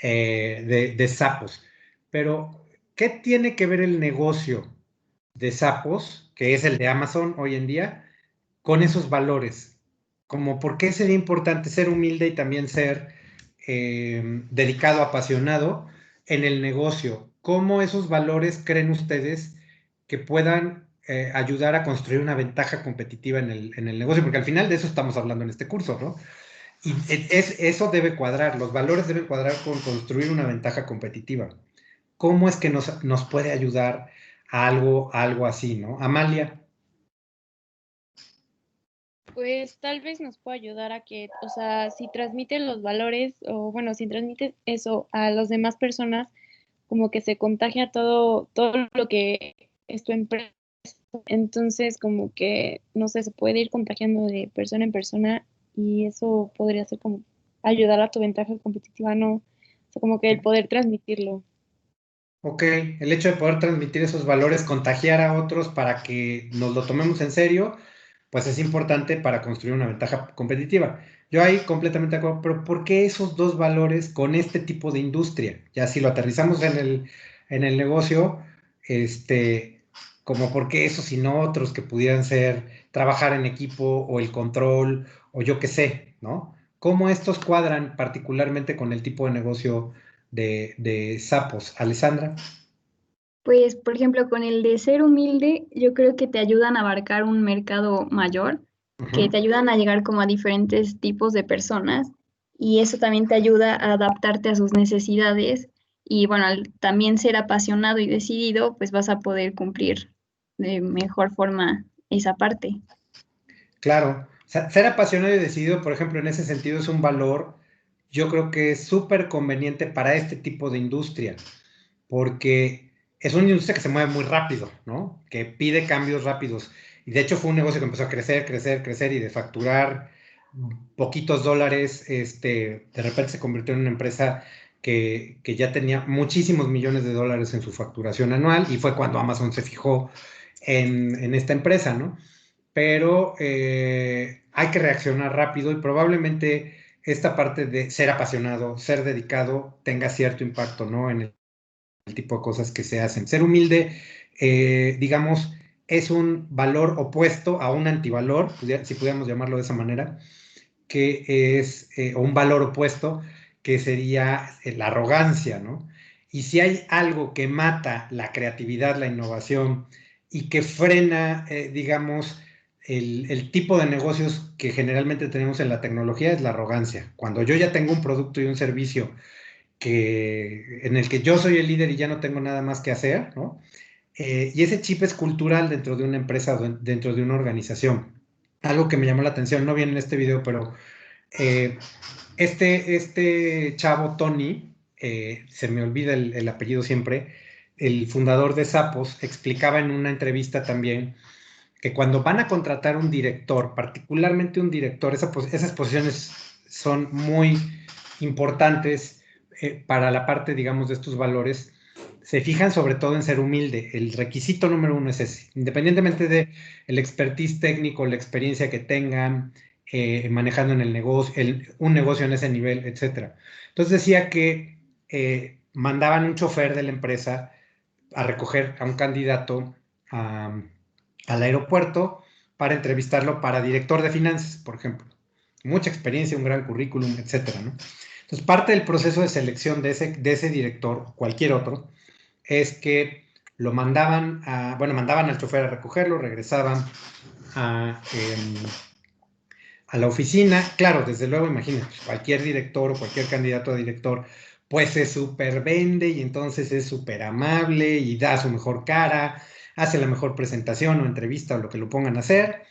de Zappos. Pero, ¿qué tiene que ver el negocio de Zappos, que es el de Amazon hoy en día, con esos valores? Como por qué sería importante ser humilde y también ser dedicado, apasionado en el negocio. ¿Cómo esos valores creen ustedes que puedan ayudar a construir una ventaja competitiva en el negocio? Porque al final de eso estamos hablando en este curso, ¿no? Y eso debe cuadrar, los valores deben cuadrar con construir una ventaja competitiva. ¿Cómo es que nos puede ayudar a algo así, ¿no? Amalia. Pues tal vez nos pueda ayudar a que, o sea, si transmiten los valores o bueno, si transmites eso a las demás personas, como que se contagia todo lo que es tu empresa. Entonces, como que, no sé, se puede ir contagiando de persona en persona y eso podría ser como ayudar a tu ventaja competitiva, ¿no? O sea, como que el poder transmitirlo. Ok, el hecho de poder transmitir esos valores, contagiar a otros para que nos lo tomemos en serio, pues es importante para construir una ventaja competitiva. Yo ahí completamente de acuerdo, pero ¿por qué esos dos valores con este tipo de industria? Ya si lo aterrizamos en el negocio, como por qué esos y no otros que pudieran ser trabajar en equipo o el control o yo qué sé, ¿no? ¿Cómo estos cuadran particularmente con el tipo de negocio de Zappos? Alessandra. Pues, por ejemplo, con el de ser humilde, yo creo que te ayudan a abarcar un mercado mayor, que te ayudan a llegar como a diferentes tipos de personas y eso también te ayuda a adaptarte a sus necesidades y bueno, al también ser apasionado y decidido, pues vas a poder cumplir de mejor forma esa parte. Claro, o sea, ser apasionado y decidido, por ejemplo, en ese sentido es un valor, yo creo que es súper conveniente para este tipo de industria, porque es una industria que se mueve muy rápido, ¿no? Que pide cambios rápidos. Y de hecho fue un negocio que empezó a crecer, crecer, crecer y de facturar poquitos dólares, de repente se convirtió en una empresa que ya tenía muchísimos millones de dólares en su facturación anual y fue cuando Amazon se fijó en esta empresa, ¿no? Pero hay que reaccionar rápido y probablemente esta parte de ser apasionado, ser dedicado, tenga cierto impacto, ¿no? En el tipo de cosas que se hacen. Ser humilde, digamos, es un valor opuesto a un antivalor, si pudiéramos llamarlo de esa manera, que es, o un valor opuesto, que sería la arrogancia, ¿no? Y si hay algo que mata la creatividad, la innovación y que frena, digamos, el tipo de negocios que generalmente tenemos en la tecnología es la arrogancia. Cuando yo ya tengo un producto y un servicio en el que yo soy el líder y ya no tengo nada más que hacer, ¿no? Y ese chip es cultural dentro de una empresa, dentro de una organización. Algo que me llamó la atención, no viene en este video, pero este chavo Tony, se me olvida el apellido siempre, el fundador de Zappos, explicaba en una entrevista también que cuando van a contratar un director, particularmente un director, esas posiciones son muy importantes para la parte, digamos, de estos valores, se fijan sobre todo en ser humilde. El requisito número uno es ese, independientemente de el expertise técnico, la experiencia que tengan, manejando en el negocio, un negocio en ese nivel, etcétera. Entonces decía que mandaban un chofer de la empresa a recoger a un candidato al aeropuerto para entrevistarlo para director de finanzas, por ejemplo. Mucha experiencia, un gran currículum, etcétera, ¿no? Entonces, parte del proceso de selección de ese director, cualquier otro, es que lo mandaban al chofer a recogerlo, regresaban a la oficina. Claro, desde luego, imagínate, cualquier director o cualquier candidato a director, pues se súper vende y entonces es súper amable y da su mejor cara, hace la mejor presentación o entrevista o lo que lo pongan a hacer.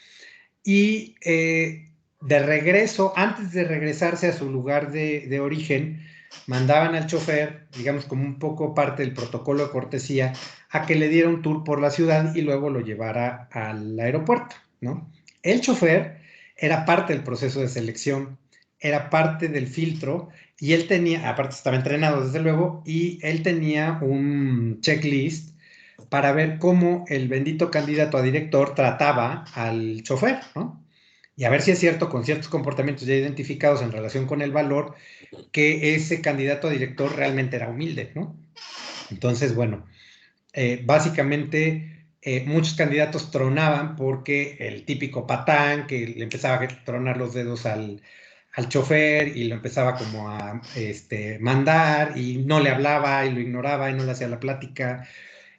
Y de regreso, antes de regresarse a su lugar de origen, mandaban al chofer, digamos como un poco parte del protocolo de cortesía, a que le diera un tour por la ciudad y luego lo llevara al aeropuerto, ¿no? El chofer era parte del proceso de selección, era parte del filtro y él tenía, aparte estaba entrenado desde luego, y él tenía un checklist para ver cómo el bendito candidato a director trataba al chofer, ¿no? Y a ver si es cierto, con ciertos comportamientos ya identificados en relación con el valor, que ese candidato a director realmente era humilde, ¿no? Entonces, bueno, básicamente muchos candidatos tronaban porque el típico patán que le empezaba a tronar los dedos al chofer y lo empezaba como a mandar y no le hablaba y lo ignoraba y no le hacía la plática.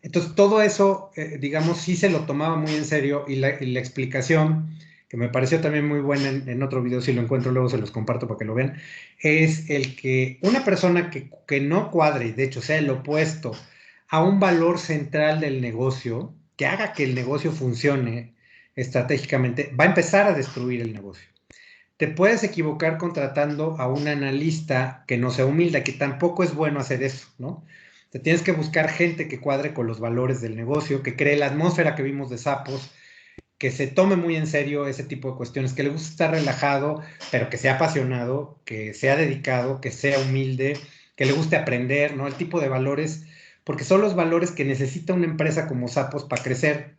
Entonces todo eso, digamos, sí se lo tomaba muy en serio y la explicación, que me pareció también muy buena en otro video, si lo encuentro luego se los comparto para que lo vean, es el que una persona que no cuadre, de hecho sea el opuesto a un valor central del negocio, que haga que el negocio funcione estratégicamente, va a empezar a destruir el negocio. Te puedes equivocar contratando a un analista que no sea humilde, que tampoco es bueno hacer eso, ¿no? Te tienes que buscar gente que cuadre con los valores del negocio, que cree la atmósfera que vimos de Zappos, que se tome muy en serio ese tipo de cuestiones, que le guste estar relajado, pero que sea apasionado, que sea dedicado, que sea humilde, que le guste aprender, ¿no? El tipo de valores, porque son los valores que necesita una empresa como Zappos para crecer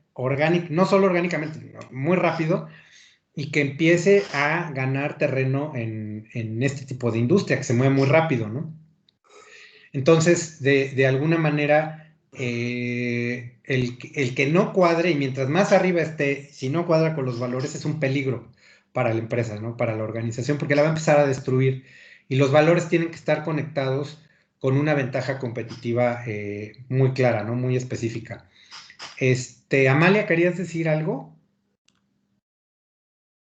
no solo orgánicamente, sino muy rápido, y que empiece a ganar terreno en este tipo de industria, que se mueve muy rápido, ¿no? Entonces, de alguna manera, el que no cuadre, y mientras más arriba esté, si no cuadra con los valores, es un peligro para la empresa, ¿no? Para la organización, porque la va a empezar a destruir. Y los valores tienen que estar conectados con una ventaja competitiva muy clara, ¿no? Muy específica. Amalia, ¿querías decir algo?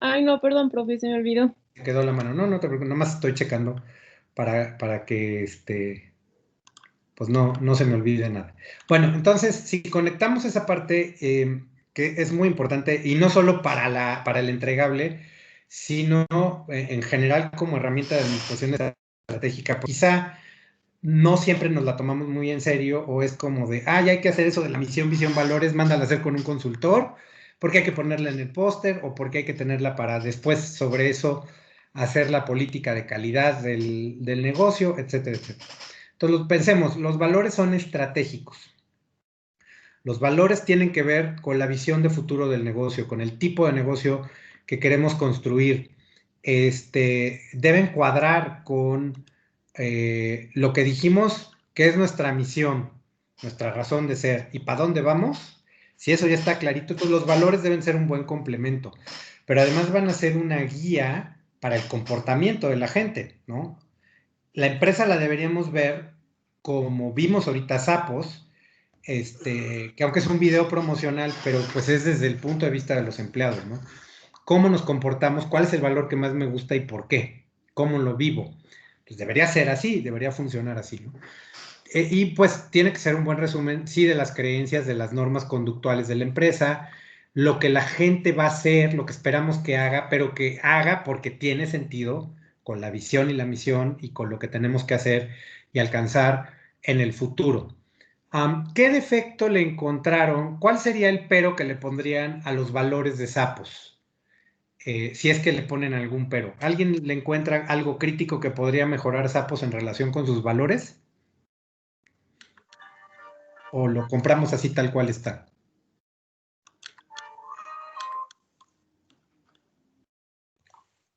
Ay, no, perdón, profe, se me olvidó. Me quedó la mano. No te preocupes, nomás estoy checando para que pues no se me olvide nada. Bueno, entonces, si conectamos esa parte que es muy importante, y no solo para el entregable, sino en general como herramienta de administración estratégica, pues, quizá no siempre nos la tomamos muy en serio, o es como de, ya hay que hacer eso de la misión, visión, valores, mándala a hacer con un consultor, porque hay que ponerla en el póster, o porque hay que tenerla para después sobre eso hacer la política de calidad del negocio, etcétera, etcétera. Entonces, pensemos, los valores son estratégicos. Los valores tienen que ver con la visión de futuro del negocio, con el tipo de negocio que queremos construir. Deben cuadrar con lo que dijimos que es nuestra misión, nuestra razón de ser y para dónde vamos. Si eso ya está clarito, entonces los valores deben ser un buen complemento, pero además van a ser una guía para el comportamiento de la gente, ¿no? La empresa la deberíamos ver como vimos ahorita Zappos, que aunque es un video promocional, pero pues es desde el punto de vista de los empleados, ¿no? ¿Cómo nos comportamos? ¿Cuál es el valor que más me gusta y por qué? ¿Cómo lo vivo? Pues debería ser así, debería funcionar así, ¿no? Y pues tiene que ser un buen resumen, sí, de las creencias, de las normas conductuales de la empresa, lo que la gente va a hacer, lo que esperamos que haga, pero que haga porque tiene sentido con la visión y la misión y con lo que tenemos que hacer y alcanzar en el futuro. ¿Qué defecto le encontraron? ¿Cuál sería el pero que le pondrían a los valores de Zappos? Si es que le ponen algún pero. ¿Alguien le encuentra algo crítico que podría mejorar Zappos en relación con sus valores? ¿O lo compramos así tal cual está?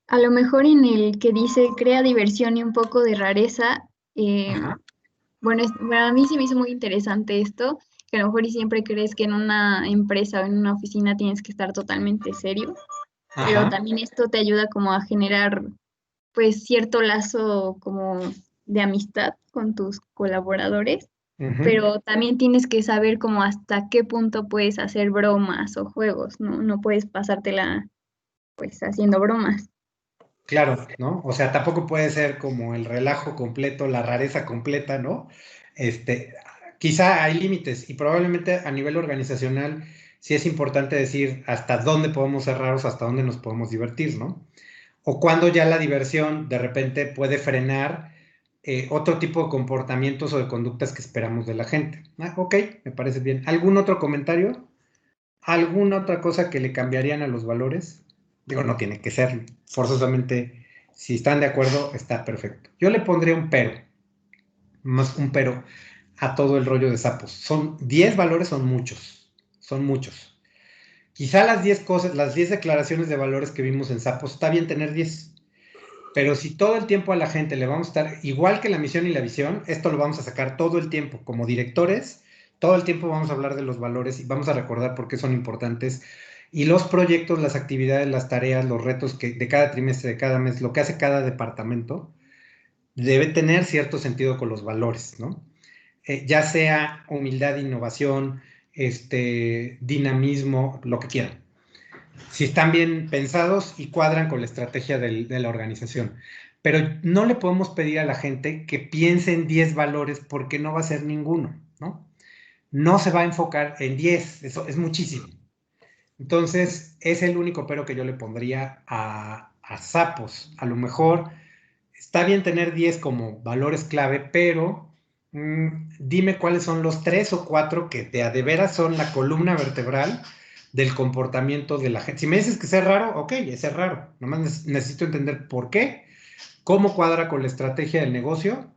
A lo mejor en el que dice crea diversión y un poco de rareza, bueno, a mí sí me hizo muy interesante esto, que a lo mejor y siempre crees que en una empresa o en una oficina tienes que estar totalmente serio, pero también esto te ayuda como a generar pues cierto lazo como de amistad con tus colaboradores, pero también tienes que saber como hasta qué punto puedes hacer bromas o juegos, ¿no? No puedes pasártela pues haciendo bromas. Claro, ¿no? O sea, tampoco puede ser como el relajo completo, la rareza completa, ¿no? Quizá hay límites y probablemente a nivel organizacional sí es importante decir hasta dónde podemos ser raros, hasta dónde nos podemos divertir, ¿no? O cuando ya la diversión de repente puede frenar otro tipo de comportamientos o de conductas que esperamos de la gente. Ok, me parece bien. ¿Algún otro comentario? ¿Alguna otra cosa que le cambiarían a los valores? Digo, no tiene que ser forzosamente, si están de acuerdo, está perfecto. Yo le pondría un pero, más un pero a todo el rollo de Zappos. Son 10 valores, son muchos. Quizá las 10 cosas, las 10 declaraciones de valores que vimos en Zappos, está bien tener 10. Pero si todo el tiempo a la gente le vamos a estar, igual que la misión y la visión, esto lo vamos a sacar todo el tiempo como directores Todo el tiempo vamos a hablar de los valores y vamos a recordar por qué son importantes. Y los proyectos, las actividades, las tareas, los retos de cada trimestre, de cada mes, lo que hace cada departamento, debe tener cierto sentido con los valores, ¿no? Ya sea humildad, innovación, dinamismo, lo que quieran. Si están bien pensados y cuadran con la estrategia de la organización. Pero no le podemos pedir a la gente que piense en 10 valores porque no va a ser ninguno, ¿no? No se va a enfocar en 10, eso es muchísimo. Entonces, es el único pero que yo le pondría a Zappos. A lo mejor está bien tener 10 como valores clave, pero dime cuáles son los 3 o 4 que de veras son la columna vertebral del comportamiento de la gente. Si me dices que es raro, ok, es raro. Nomás necesito entender por qué, cómo cuadra con la estrategia del negocio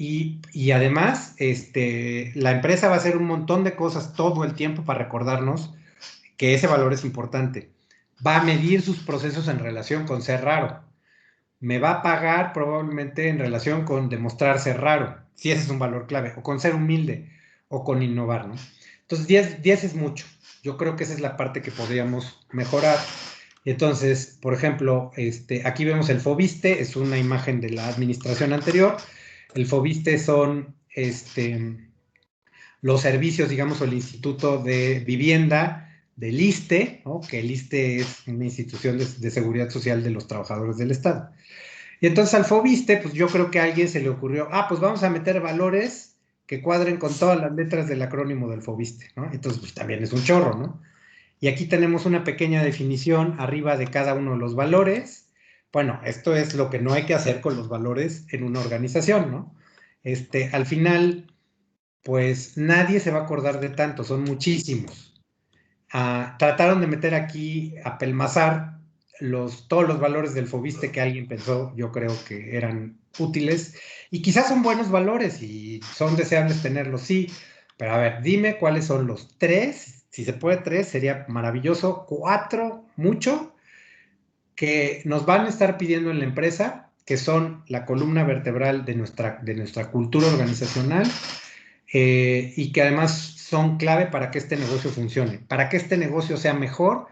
y además la empresa va a hacer un montón de cosas todo el tiempo para recordarnos que ese valor es importante. Va a medir sus procesos en relación con ser raro. Me va a pagar probablemente en relación con demostrar ser raro, si ese es un valor clave, o con ser humilde, o con innovar, ¿no? Entonces, 10 es mucho. Yo creo que esa es la parte que podríamos mejorar. Entonces, por ejemplo, aquí vemos el FOBISTE, es una imagen de la administración anterior. El FOBISTE son los servicios, digamos, o el Instituto de Vivienda del ISSSTE, ¿no? Que el ISSSTE es una institución de seguridad social de los trabajadores del Estado. Y entonces al FOBISTE, pues yo creo que a alguien se le ocurrió, pues vamos a meter valores que cuadren con todas las letras del acrónimo del FOBISTE, ¿no? Entonces, pues también es un chorro, ¿no? Y aquí tenemos una pequeña definición arriba de cada uno de los valores. Bueno, esto es lo que no hay que hacer con los valores en una organización, ¿no? Al final, pues nadie se va a acordar de tanto, son muchísimos. Trataron de meter aquí, apelmazar todos los valores del FOBISTE que alguien pensó, yo creo que eran útiles, y quizás son buenos valores y son deseables tenerlos, sí, pero a ver, dime cuáles son los 3, si se puede 3, sería maravilloso, 4, mucho, que nos van a estar pidiendo en la empresa, que son la columna vertebral de nuestra cultura organizacional, y que además son clave para que este negocio funcione, para que este negocio sea mejor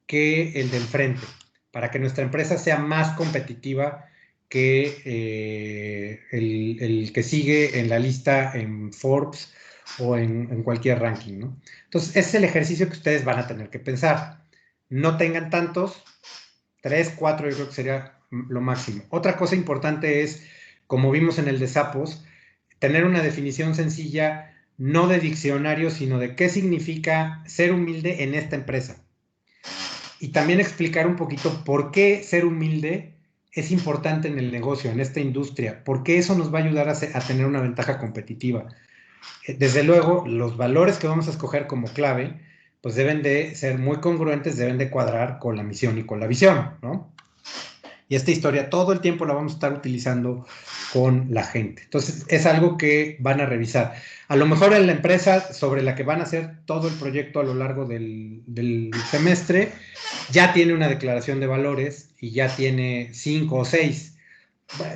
que el de enfrente, para que nuestra empresa sea más competitiva que el que sigue en la lista en Forbes o en cualquier ranking, ¿no? Entonces, ese es el ejercicio que ustedes van a tener que pensar. No tengan tantos, 3, 4 yo creo que sería lo máximo. Otra cosa importante es, como vimos en el de Zappos, tener una definición sencilla, no de diccionario, sino de qué significa ser humilde en esta empresa. Y también explicar un poquito por qué ser humilde es importante en el negocio, en esta industria, porque eso nos va a ayudar a tener una ventaja competitiva. Desde luego, los valores que vamos a escoger como clave, pues deben de ser muy congruentes, deben de cuadrar con la misión y con la visión, ¿no? Y esta historia todo el tiempo la vamos a estar utilizando con la gente. Entonces, es algo que van a revisar. A lo mejor en la empresa sobre la que van a hacer todo el proyecto a lo largo del semestre, ya tiene una declaración de valores y ya tiene 5 o 6.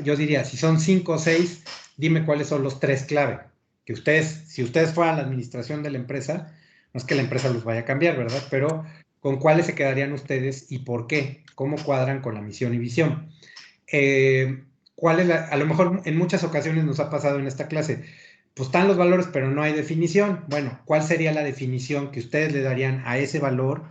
Yo diría, si son 5 o 6, dime cuáles son los 3 clave. Que si ustedes fueran la administración de la empresa, no es que la empresa los vaya a cambiar, ¿verdad? Pero ¿con cuáles se quedarían ustedes y por qué? ¿Cómo cuadran con la misión y visión? A lo mejor en muchas ocasiones nos ha pasado en esta clase, pues están los valores, pero no hay definición. Bueno, ¿cuál sería la definición que ustedes le darían a ese valor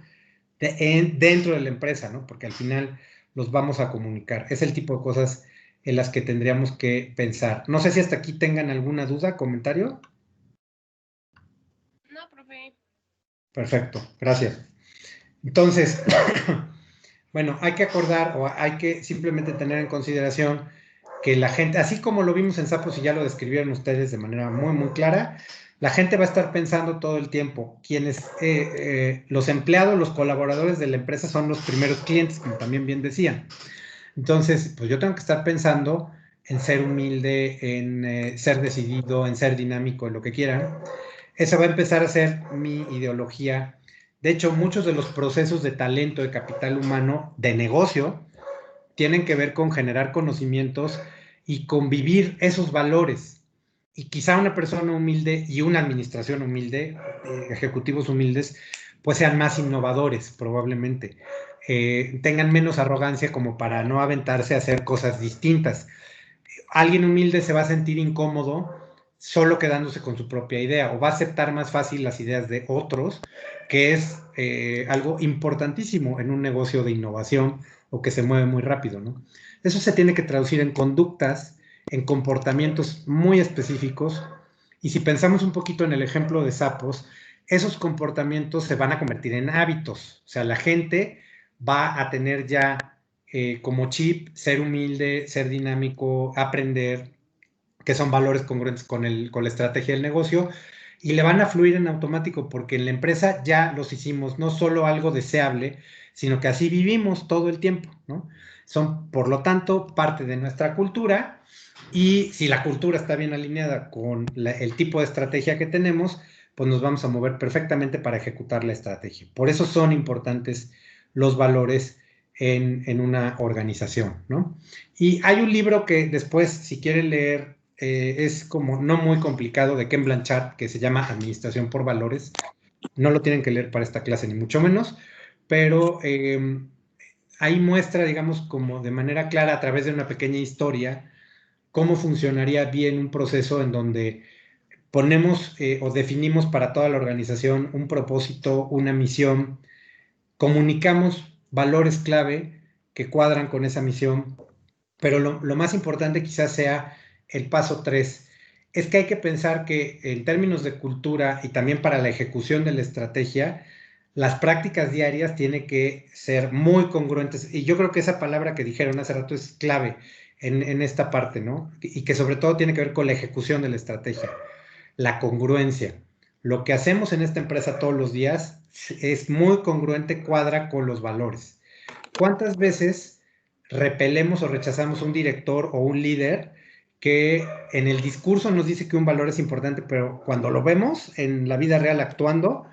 dentro de la empresa, ¿no? Porque al final los vamos a comunicar. Es el tipo de cosas en las que tendríamos que pensar. No sé si hasta aquí tengan alguna duda, comentario. No, profe. Perfecto, gracias. Entonces, bueno, hay que acordar o hay que simplemente tener en consideración que la gente, así como lo vimos en Zappos y ya lo describieron ustedes de manera muy, muy clara, la gente va a estar pensando todo el tiempo. Los empleados, los colaboradores de la empresa son los primeros clientes, como también bien decían. Entonces, pues yo tengo que estar pensando en ser humilde, en ser decidido, en ser dinámico, en lo que quieran. Esa va a empezar a ser mi ideología. De hecho, muchos de los procesos de talento, de capital humano, de negocio, tienen que ver con generar conocimientos y convivir esos valores. y quizá una persona humilde y una administración humilde, ejecutivos humildes, pues sean más innovadores probablemente, tengan menos arrogancia como para no aventarse a hacer cosas distintas. Alguien humilde se va a sentir incómodo solo quedándose con su propia idea o va a aceptar más fácil las ideas de otros, que es algo importantísimo en un negocio de innovación o que se mueve muy rápido, ¿no? Eso se tiene que traducir en conductas, en comportamientos muy específicos, y si pensamos un poquito en el ejemplo de sapos, esos comportamientos se van a convertir en hábitos, o sea, la gente va a tener ya como chip ser humilde, ser dinámico, aprender, que son valores congruentes con la estrategia del negocio, y le van a fluir en automático porque en la empresa ya los hicimos no solo algo deseable, sino que así vivimos todo el tiempo, ¿no? Son, por lo tanto, parte de nuestra cultura, y si la cultura está bien alineada con el tipo de estrategia que tenemos, pues nos vamos a mover perfectamente para ejecutar la estrategia. Por eso son importantes los valores en una organización, ¿no? Y hay un libro que después, si quieren leer, es como no muy complicado, de Ken Blanchard, que se llama Administración por Valores. No lo tienen que leer para esta clase, ni mucho menos, pero ahí muestra, digamos, como de manera clara, a través de una pequeña historia, cómo funcionaría bien un proceso en donde ponemos o definimos para toda la organización un propósito, una misión, comunicamos valores clave que cuadran con esa misión, pero lo más importante quizás sea el paso 3, es que hay que pensar que en términos de cultura y también para la ejecución de la estrategia, las prácticas diarias tienen que ser muy congruentes, y yo creo que esa palabra que dijeron hace rato es clave en esta parte, ¿no? Y que sobre todo tiene que ver con la ejecución de la estrategia, la congruencia. Lo que hacemos en esta empresa todos los días es muy congruente, cuadra con los valores. ¿Cuántas veces repelemos o rechazamos un director o un líder que en el discurso nos dice que un valor es importante, pero cuando lo vemos en la vida real actuando,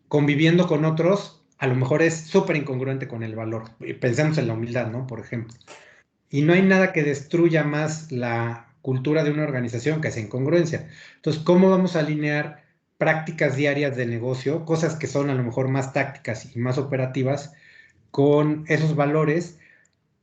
conviviendo con otros, a lo mejor es súper incongruente con el valor? Pensemos en la humildad, ¿no? Por ejemplo. Y no hay nada que destruya más la cultura de una organización que esa incongruencia. Entonces, ¿cómo vamos a alinear prácticas diarias de negocio, cosas que son a lo mejor más tácticas y más operativas, con esos valores,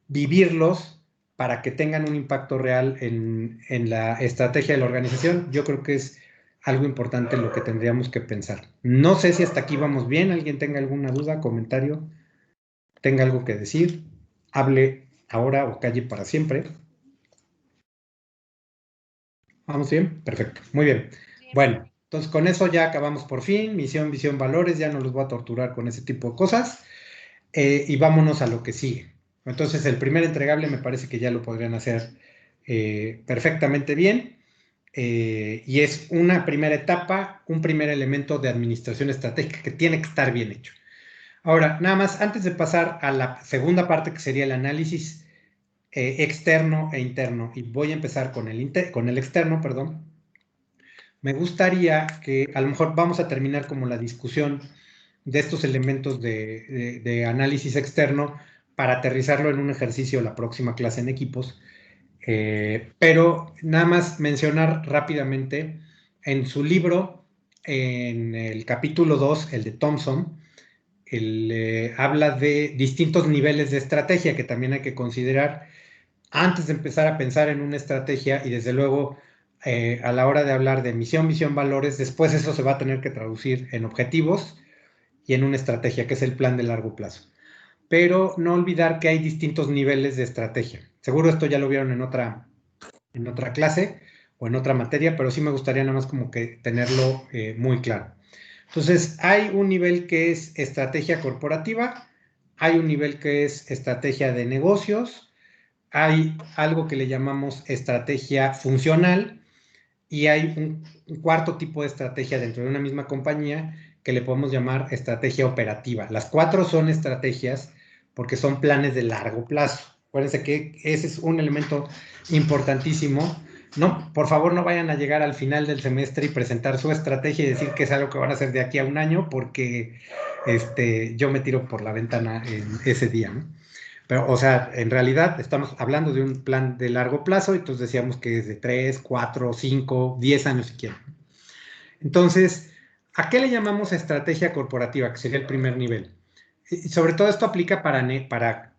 vivirlos para que tengan un impacto real en la estrategia de la organización? Yo creo que es algo importante lo que tendríamos que pensar. No sé si hasta aquí vamos bien. ¿Alguien tenga alguna duda, comentario, tenga algo que decir? Hable ahora o calle para siempre. ¿Vamos bien? Perfecto. Muy bien. Bueno, entonces con eso ya acabamos por fin. Misión, visión, valores. Ya no los voy a torturar con ese tipo de cosas. Y vámonos a lo que sigue. Entonces, el primer entregable me parece que ya lo podrían hacer perfectamente bien. Y es una primera etapa, un primer elemento de administración estratégica que tiene que estar bien hecho. Ahora, nada más, antes de pasar a la segunda parte, que sería el análisis externo e interno, y voy a empezar con el externo, perdón. Me gustaría que a lo mejor vamos a terminar como la discusión de estos elementos de análisis externo para aterrizarlo en un ejercicio la próxima clase en equipos. Pero nada más mencionar rápidamente, en su libro, en el capítulo 2, el de Thompson, él habla de distintos niveles de estrategia que también hay que considerar antes de empezar a pensar en una estrategia, y desde luego a la hora de hablar de misión, visión, valores, después eso se va a tener que traducir en objetivos y en una estrategia, que es el plan de largo plazo. Pero no olvidar que hay distintos niveles de estrategia. Seguro esto ya lo vieron en otra clase o en otra materia, pero sí me gustaría nada más como que tenerlo muy claro. Entonces, hay un nivel que es estrategia corporativa, hay un nivel que es estrategia de negocios, hay algo que le llamamos estrategia funcional, y hay un cuarto tipo de estrategia dentro de una misma compañía que le podemos llamar estrategia operativa. Las 4 son estrategias porque son planes de largo plazo. Acuérdense que ese es un elemento importantísimo. No, por favor, no vayan a llegar al final del semestre y presentar su estrategia y decir que es algo que van a hacer de aquí a un año, porque yo me tiro por la ventana en ese día, ¿no? Pero, o sea, en realidad estamos hablando de un plan de largo plazo, y entonces decíamos que es de 3, 4, 5, 10 años si quieren. Entonces, ¿a qué le llamamos estrategia corporativa? Que sería el primer nivel. Y sobre todo esto aplica para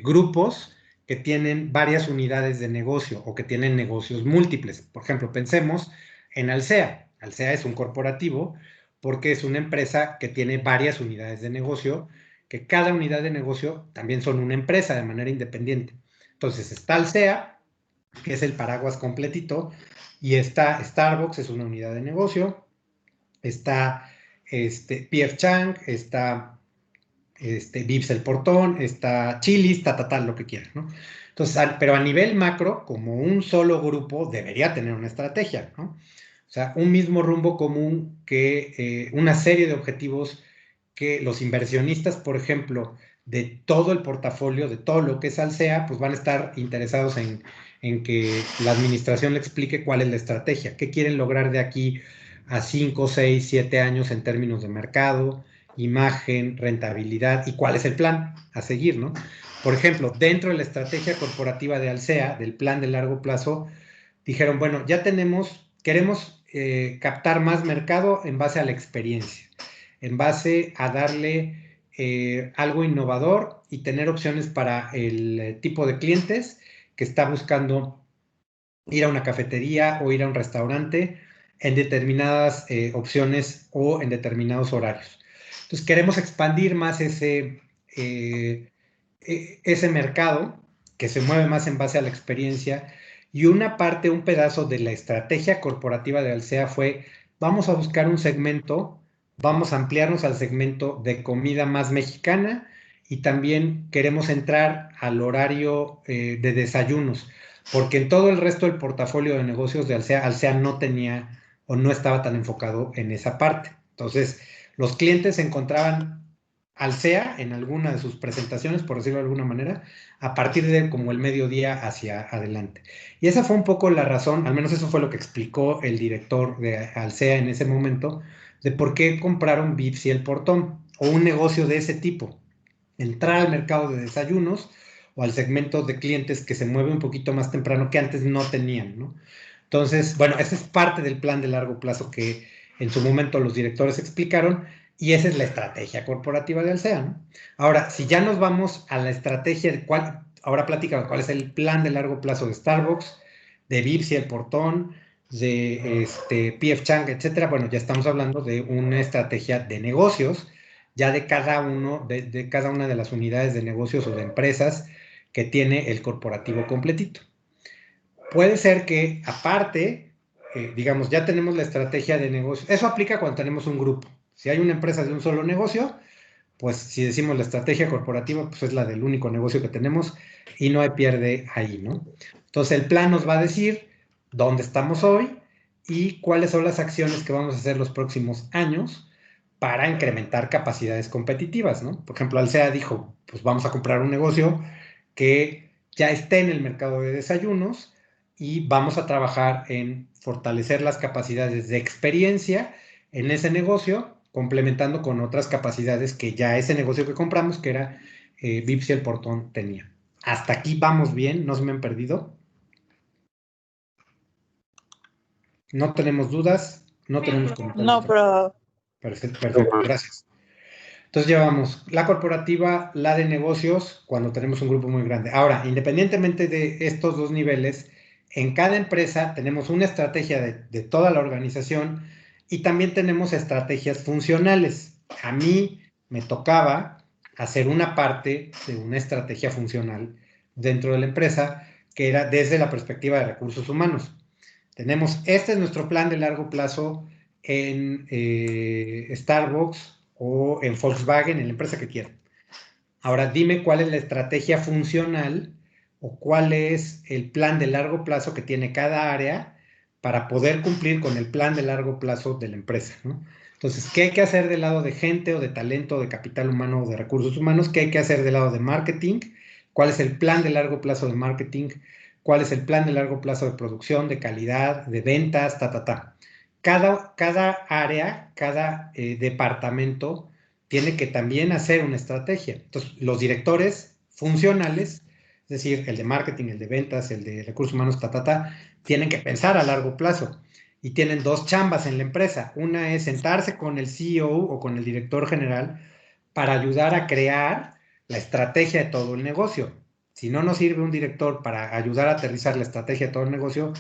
grupos que tienen varias unidades de negocio o que tienen negocios múltiples. Por ejemplo, pensemos en Alsea. Alsea es un corporativo porque es una empresa que tiene varias unidades de negocio, que cada unidad de negocio también son una empresa de manera independiente. Entonces está Alsea, que es el paraguas completito, y está Starbucks, es una unidad de negocio, está P.F. Chang, está Vips el Portón, está Chili's, tal, lo que quieran, ¿no? Entonces, pero a nivel macro, como un solo grupo, debería tener una estrategia, ¿no? O sea, un mismo rumbo común, que una serie de objetivos que los inversionistas, por ejemplo, de todo el portafolio, de todo lo que es Alsea, pues van a estar interesados en que la administración le explique cuál es la estrategia, qué quieren lograr de aquí a 5, 6, 7 años en términos de mercado, imagen, rentabilidad y cuál es el plan a seguir, ¿no? Por ejemplo, dentro de la estrategia corporativa de Alsea, del plan de largo plazo, dijeron, bueno, ya queremos captar más mercado en base a la experiencia, en base a darle algo innovador y tener opciones para el tipo de clientes que está buscando ir a una cafetería o ir a un restaurante en determinadas opciones o en determinados horarios. Entonces queremos expandir más ese mercado que se mueve más en base a la experiencia, y un pedazo de la estrategia corporativa de Alsea fue, vamos a buscar un segmento, vamos a ampliarnos al segmento de comida más mexicana, y también queremos entrar al horario de desayunos, porque en todo el resto del portafolio de negocios de Alsea no tenía o no estaba tan enfocado en esa parte. Entonces, los clientes encontraban Alsea en alguna de sus presentaciones, por decirlo de alguna manera, a partir de como el mediodía hacia adelante. Y esa fue un poco la razón, al menos eso fue lo que explicó el director de Alsea en ese momento, de por qué compraron Vips y El Portón, o un negocio de ese tipo. Entrar al mercado de desayunos o al segmento de clientes que se mueve un poquito más temprano, que antes no tenían, ¿no? Entonces, bueno, esa es parte del plan de largo plazo que en su momento los directores explicaron, y esa es la estrategia corporativa de Alsea, ¿no? Ahora, si ya nos vamos a la estrategia de ahora platica cuál es el plan de largo plazo de Starbucks, de Vips y El Portón, de P.F. Chang, etcétera. Bueno, ya estamos hablando de una estrategia de negocios, ya de cada una de las unidades de negocios o de empresas que tiene el corporativo completito. Puede ser que aparte, digamos, ya tenemos la estrategia de negocio. Eso aplica cuando tenemos un grupo. Si hay una empresa de un solo negocio, pues si decimos la estrategia corporativa, pues es la del único negocio que tenemos y no hay pierde ahí, ¿no? Entonces el plan nos va a decir dónde estamos hoy y cuáles son las acciones que vamos a hacer los próximos años para incrementar capacidades competitivas, ¿no? Por ejemplo, Alsea dijo, pues vamos a comprar un negocio que ya esté en el mercado de desayunos y vamos a trabajar en fortalecer las capacidades de experiencia en ese negocio, complementando con otras capacidades que ya ese negocio que compramos, que era Vips y El Portón, tenía. Hasta aquí vamos bien, no se me han perdido. No tenemos dudas, no tenemos comentarios. No, pero... Perfecto, gracias. Entonces llevamos la corporativa, la de negocios, cuando tenemos un grupo muy grande. Ahora, independientemente de estos dos niveles, en cada empresa tenemos una estrategia de toda la organización y también tenemos estrategias funcionales. A mí me tocaba hacer una parte de una estrategia funcional dentro de la empresa, que era desde la perspectiva de recursos humanos. Este es nuestro plan de largo plazo en Starbucks o en Volkswagen, en la empresa que quieran. Ahora, dime cuál es la estrategia funcional o cuál es el plan de largo plazo que tiene cada área para poder cumplir con el plan de largo plazo de la empresa, ¿no? Entonces, ¿qué hay que hacer del lado de gente o de talento, o de capital humano o de recursos humanos? ¿Qué hay que hacer del lado de marketing? ¿Cuál es el plan de largo plazo de marketing? ¿Cuál es el plan de largo plazo de producción, de calidad, de ventas, Cada área, cada departamento tiene que también hacer una estrategia. Entonces, los directores funcionales, es decir, el de marketing, el de ventas, el de recursos humanos, tienen que pensar a largo plazo y tienen 2 chambas en la empresa. Una es sentarse con el CEO o con el director general para ayudar a crear la estrategia de todo el negocio. Si no nos sirve un director para ayudar a aterrizar la estrategia de todo el negocio,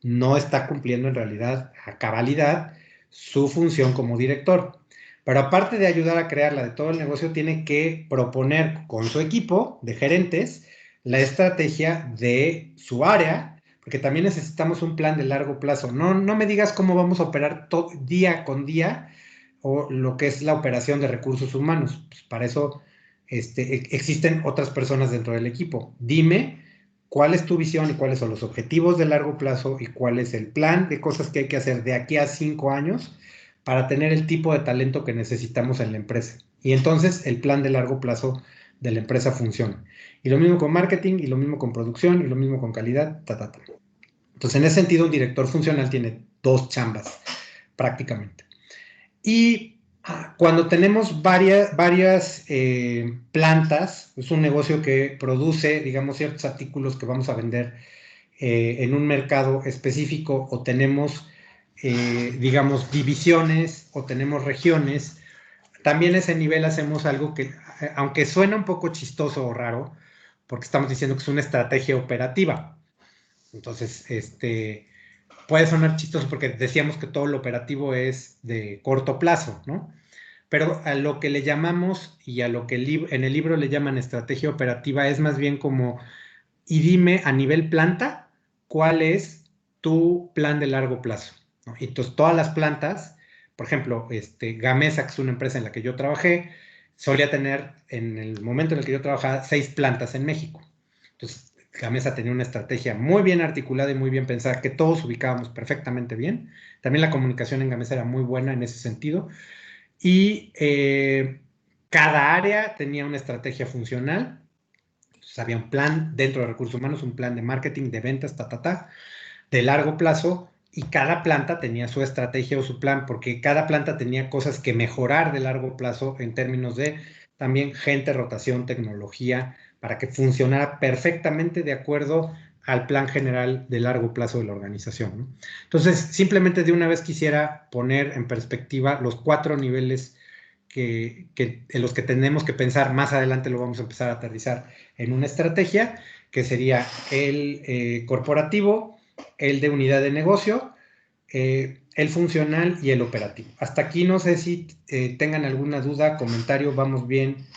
no está cumpliendo en realidad a cabalidad su función como director. Pero aparte de ayudar a crear la de todo el negocio, tiene que proponer con su equipo de gerentes la estrategia de su área, porque también necesitamos un plan de largo plazo. No me digas cómo vamos a operar día con día o lo que es la operación de recursos humanos. Pues para eso existen otras personas dentro del equipo. Dime cuál es tu visión y cuáles son los objetivos de largo plazo y cuál es el plan de cosas que hay que hacer de aquí a 5 años para tener el tipo de talento que necesitamos en la empresa. Y entonces el plan de largo plazo de la empresa funciona. Y lo mismo con marketing, y lo mismo con producción, y lo mismo con calidad, Entonces, en ese sentido, un director funcional tiene 2 chambas, prácticamente. Y cuando tenemos varias plantas, es un negocio que produce, digamos, ciertos artículos que vamos a vender en un mercado específico, o tenemos, digamos, divisiones, o tenemos regiones, también a ese nivel hacemos algo que, aunque suena un poco chistoso o raro, porque estamos diciendo que es una estrategia operativa. Entonces, puede sonar chistoso porque decíamos que todo lo operativo es de corto plazo, ¿no? Pero a lo que le llamamos, y a lo que en el libro le llaman estrategia operativa, es más bien como, y dime a nivel planta, ¿cuál es tu plan de largo plazo? ¿No? Y entonces todas las plantas, por ejemplo, Gamesa, que es una empresa en la que yo trabajé, solía tener, en el momento en el que yo trabajaba, 6 plantas en México. Entonces, Gamesa tenía una estrategia muy bien articulada y muy bien pensada, que todos ubicábamos perfectamente bien. También la comunicación en Gamesa era muy buena en ese sentido. Y cada área tenía una estrategia funcional. Entonces, había un plan dentro de recursos humanos, un plan de marketing, de ventas, de largo plazo, y cada planta tenía su estrategia o su plan, porque cada planta tenía cosas que mejorar de largo plazo en términos de también gente, rotación, tecnología, para que funcionara perfectamente de acuerdo al plan general de largo plazo de la organización, ¿no? Entonces, simplemente de una vez quisiera poner en perspectiva los 4 niveles en los que tenemos que pensar. Más adelante lo vamos a empezar a aterrizar en una estrategia, que sería el corporativo, el de unidad de negocio, el funcional y el operativo. Hasta aquí no sé si tengan alguna duda, comentario, vamos bien,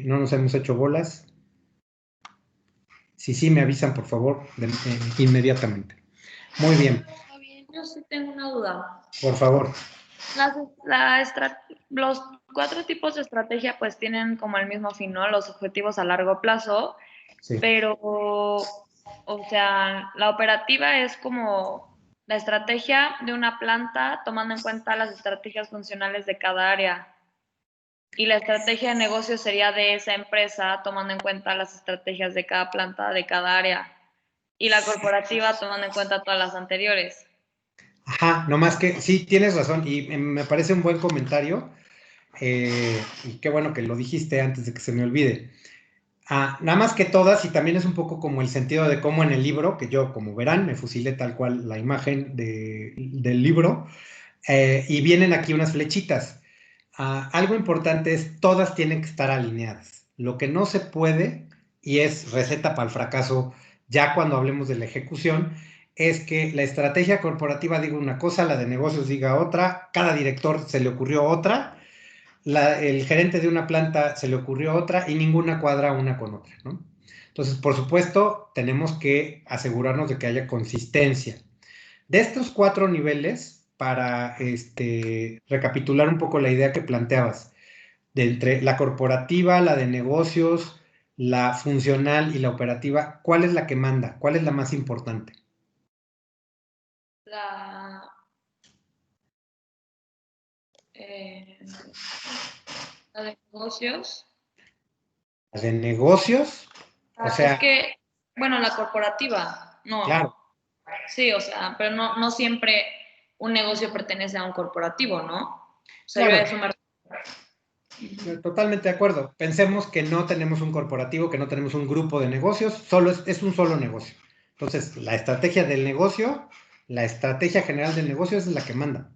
no nos hemos hecho bolas. Si sí, me avisan, por favor, inmediatamente. Muy bien. Yo sí tengo una duda. Por favor. Los 4 tipos de estrategia pues tienen como el mismo fin, ¿no? Los objetivos a largo plazo, sí. Pero, o sea, la operativa es como la estrategia de una planta tomando en cuenta las estrategias funcionales de cada área. Y la estrategia de negocio sería de esa empresa tomando en cuenta las estrategias de cada planta, de cada área. Y la corporativa tomando en cuenta todas las anteriores. Ajá, nomás que sí, tienes razón, y me parece un buen comentario, y qué bueno que lo dijiste antes de que se me olvide. Nada más que todas, y también es un poco como el sentido de cómo en el libro, que yo, como verán, me fusilé tal cual la imagen del libro, y vienen aquí unas flechitas. Algo importante es, todas tienen que estar alineadas. Lo que no se puede, y es receta para el fracaso ya cuando hablemos de la ejecución, es que la estrategia corporativa diga una cosa, la de negocios diga otra, cada director se le ocurrió otra, el gerente de una planta se le ocurrió otra, y ninguna cuadra una con otra, ¿no? Entonces, por supuesto, tenemos que asegurarnos de que haya consistencia. De estos 4 niveles, para recapitular un poco la idea que planteabas, de entre la corporativa, la de negocios, la funcional y la operativa, ¿cuál es la que manda? ¿Cuál es la más importante? La de negocios. ¿La de negocios? O sea, es que, bueno, la corporativa, no. Claro. Sí, o sea, pero no siempre un negocio pertenece a un corporativo, ¿no? O sea, claro. yo a eso me refiero. Totalmente de acuerdo. Pensemos que no tenemos un corporativo, que no tenemos un grupo de negocios, solo es un solo negocio. Entonces, la estrategia del negocio, la estrategia general del negocio es la que manda.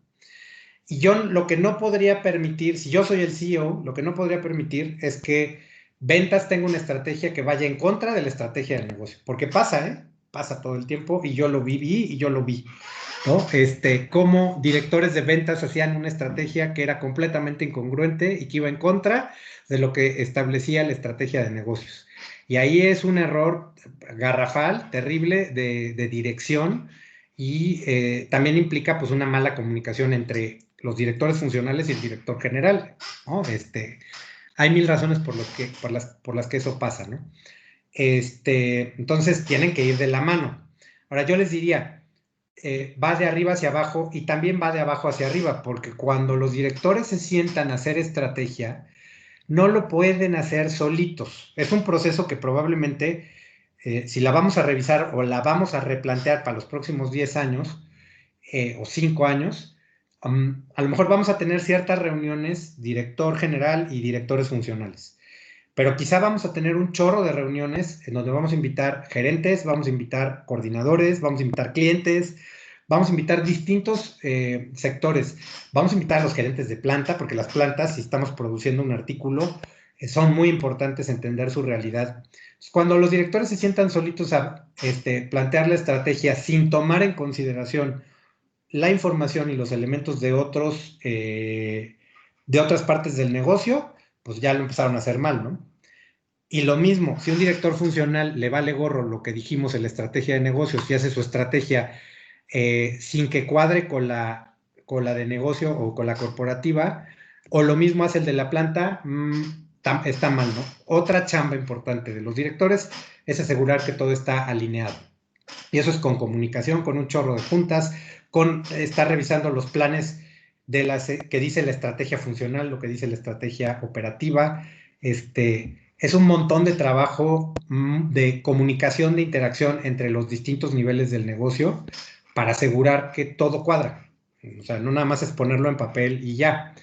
Y yo lo que no podría permitir, si yo soy el CEO, lo que no podría permitir es que ventas tenga una estrategia que vaya en contra de la estrategia del negocio. Porque pasa, ¿eh? Pasa todo el tiempo y yo lo viví y yo lo vi, ¿no? Cómo directores de ventas hacían una estrategia que era completamente incongruente y que iba en contra de lo que establecía la estrategia de negocios. Y ahí es un error garrafal, terrible, de dirección y también implica pues una mala comunicación entre los directores funcionales y el director general, ¿no? Hay mil razones por las que eso pasa, ¿no? Entonces tienen que ir de la mano. Ahora yo les diría, va de arriba hacia abajo y también va de abajo hacia arriba, porque cuando los directores se sientan a hacer estrategia, no lo pueden hacer solitos. Es un proceso que probablemente, si la vamos a revisar o la vamos a replantear para los próximos 10 años o 5 años, a lo mejor vamos a tener ciertas reuniones, director general y directores funcionales. Pero quizá vamos a tener un chorro de reuniones en donde vamos a invitar gerentes, vamos a invitar coordinadores, vamos a invitar clientes, vamos a invitar distintos sectores. Vamos a invitar a los gerentes de planta, porque las plantas, si estamos produciendo un artículo, son muy importantes entender su realidad. Cuando los directores se sientan solitos a plantear la estrategia sin tomar en consideración la información y los elementos de otras partes del negocio, pues ya lo empezaron a hacer mal, ¿no? Y lo mismo, si un director funcional le vale gorro lo que dijimos en la estrategia de negocios y hace su estrategia sin que cuadre con la de negocio o con la corporativa, o lo mismo hace el de la planta, está mal, ¿no? Otra chamba importante de los directores es asegurar que todo está alineado. Y eso es con comunicación, con un chorro de juntas, con estar revisando los planes que dice la estrategia funcional, lo que dice la estrategia operativa. Es un montón de trabajo de comunicación, de interacción entre los distintos niveles del negocio para asegurar que todo cuadra. O sea, no nada más es ponerlo en papel y ya.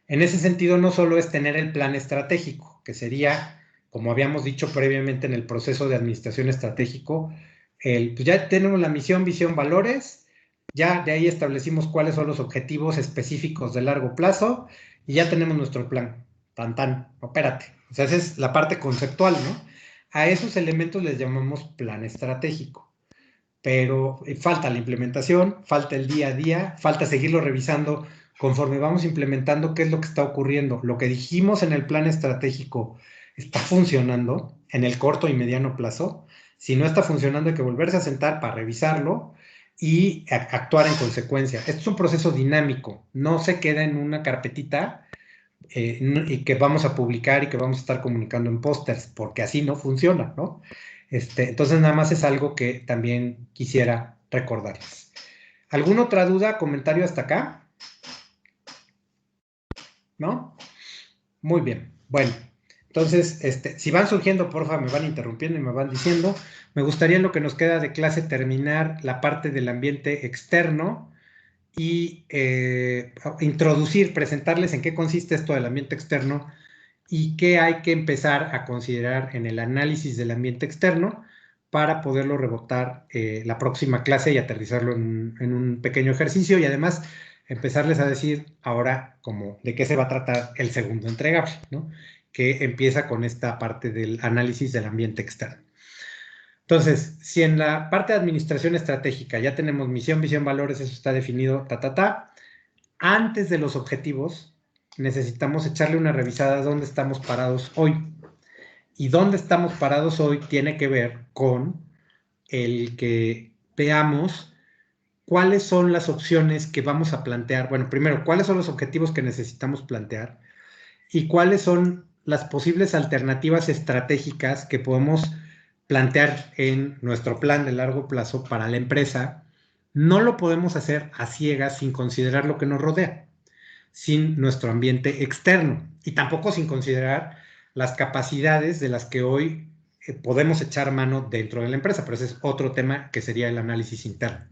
En ese sentido, no solo es tener el plan estratégico, que sería, como habíamos dicho previamente en el proceso de administración estratégico, pues ya tenemos la misión, visión, valores, ya de ahí establecimos cuáles son los objetivos específicos de largo plazo y ya tenemos nuestro plan. Tan, opérate. O sea, esa es la parte conceptual, ¿no? A esos elementos les llamamos plan estratégico. Pero falta la implementación, falta el día a día, falta seguirlo revisando conforme vamos implementando qué es lo que está ocurriendo. Lo que dijimos en el plan estratégico está funcionando en el corto y mediano plazo. Si no está funcionando, hay que volverse a sentar para revisarlo y actuar en consecuencia. Esto es un proceso dinámico, no se queda en una carpetita y que vamos a publicar y que vamos a estar comunicando en pósters, porque así no funciona, ¿no? Entonces nada más es algo que también quisiera recordarles. ¿Alguna otra duda, comentario hasta acá? ¿No? Muy bien. Bueno, entonces, si van surgiendo, porfa, me van interrumpiendo y me van diciendo. Me gustaría en lo que nos queda de clase terminar la parte del ambiente externo y introducir, presentarles en qué consiste esto del ambiente externo y qué hay que empezar a considerar en el análisis del ambiente externo para poderlo rebotar la próxima clase y aterrizarlo en un pequeño ejercicio y además empezarles a decir ahora como de qué se va a tratar el segundo entregable, ¿no? Que empieza con esta parte del análisis del ambiente externo. Entonces, si en la parte de administración estratégica ya tenemos misión, visión, valores, eso está definido, antes de los objetivos necesitamos echarle una revisada a dónde estamos parados hoy. Y dónde estamos parados hoy tiene que ver con el que veamos cuáles son las opciones que vamos a plantear. Bueno, primero, cuáles son los objetivos que necesitamos plantear y cuáles son las posibles alternativas estratégicas que podemos plantear en nuestro plan de largo plazo para la empresa. No lo podemos hacer a ciegas sin considerar lo que nos rodea, sin nuestro ambiente externo y tampoco sin considerar las capacidades de las que hoy podemos echar mano dentro de la empresa, pero ese es otro tema que sería el análisis interno.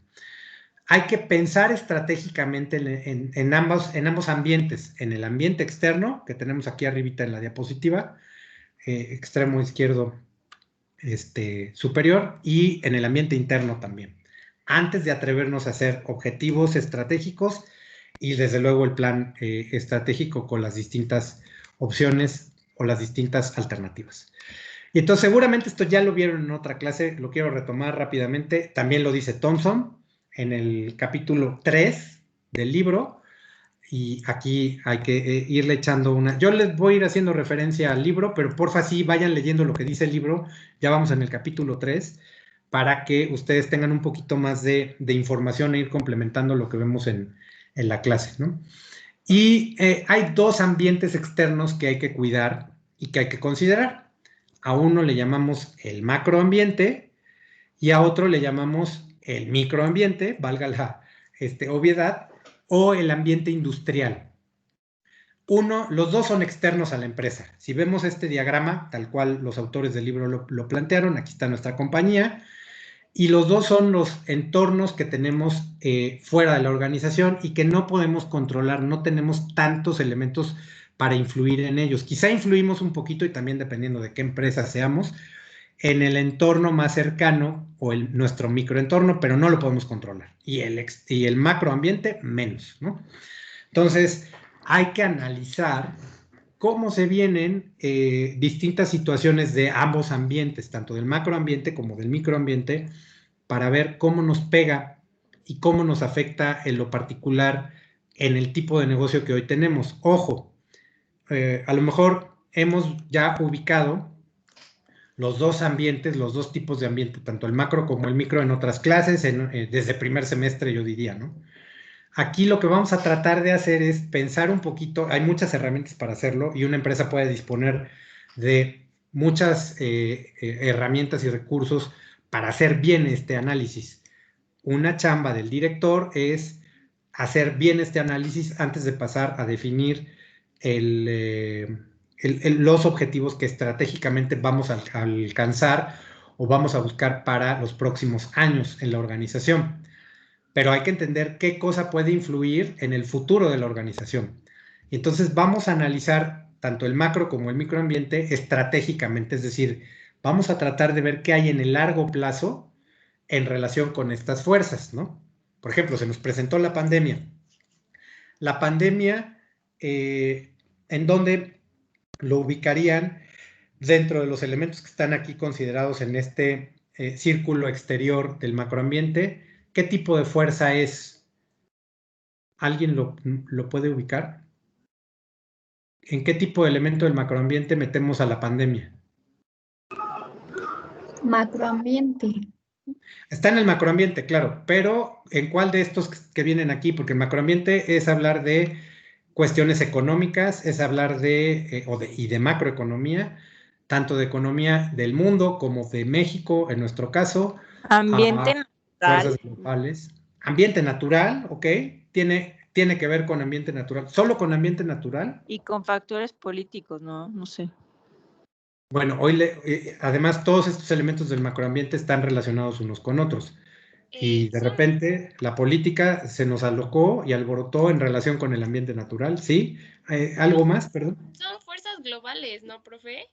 hay que pensar estratégicamente en ambos ambientes, en el ambiente externo, que tenemos aquí arribita en la diapositiva, extremo izquierdo superior, y en el ambiente interno también, antes de atrevernos a hacer objetivos estratégicos y desde luego el plan estratégico con las distintas opciones o las distintas alternativas. Y entonces seguramente esto ya lo vieron en otra clase, lo quiero retomar rápidamente, también lo dice Thompson en el capítulo 3 del libro, y aquí hay que irle echando una... Yo les voy a ir haciendo referencia al libro, pero porfa sí vayan leyendo lo que dice el libro, ya vamos en el capítulo 3, para que ustedes tengan un poquito más de información e ir complementando lo que vemos en la clase, ¿no? Y hay dos ambientes externos que hay que cuidar y que hay que considerar. A uno le llamamos el macroambiente y a otro le llamamos el microambiente, valga la obviedad, o el ambiente industrial. Los dos son externos a la empresa. Si vemos este diagrama, tal cual los autores del libro lo plantearon, aquí está nuestra compañía, y los dos son los entornos que tenemos fuera de la organización y que no podemos controlar, no tenemos tantos elementos para influir en ellos. Quizá influimos un poquito, y también dependiendo de qué empresa seamos, en el entorno más cercano o nuestro microentorno, pero no lo podemos controlar. Y el macroambiente menos, ¿no? Entonces, hay que analizar cómo se vienen distintas situaciones de ambos ambientes, tanto del macroambiente como del microambiente, para ver cómo nos pega y cómo nos afecta en lo particular en el tipo de negocio que hoy tenemos. Ojo, a lo mejor hemos ya ubicado los dos ambientes, los dos tipos de ambiente, tanto el macro como el micro en otras clases, desde primer semestre yo diría, ¿no? Aquí lo que vamos a tratar de hacer es pensar un poquito, hay muchas herramientas para hacerlo y una empresa puede disponer de muchas herramientas y recursos para hacer bien este análisis. Una chamba del director es hacer bien este análisis antes de pasar a definir los objetivos que estratégicamente vamos a alcanzar o vamos a buscar para los próximos años en la organización. Pero hay que entender qué cosa puede influir en el futuro de la organización. Y entonces vamos a analizar tanto el macro como el microambiente estratégicamente, es decir, vamos a tratar de ver qué hay en el largo plazo en relación con estas fuerzas, ¿no? Por ejemplo, se nos presentó la pandemia. La pandemia, ¿en dónde lo ubicarían dentro de los elementos que están aquí considerados en este círculo exterior del macroambiente? ¿Qué tipo de fuerza es? ¿Alguien lo puede ubicar? ¿En qué tipo de elemento del macroambiente metemos a la pandemia? Macroambiente. Está en el macroambiente, claro, pero ¿en cuál de estos que vienen aquí? Porque el macroambiente es hablar de cuestiones económicas, es hablar y de macroeconomía, tanto de economía del mundo como de México, en nuestro caso. Ambiente natural. Fuerzas globales. Ambiente natural, ok, tiene que ver con ambiente natural, solo con ambiente natural. Y con factores políticos, ¿no? No sé. Bueno, además todos estos elementos del macroambiente están relacionados unos con otros. Y de repente la política se nos alocó y alborotó en relación con el ambiente natural, ¿sí? ¿Algo más, perdón? Son fuerzas globales, ¿no, profe?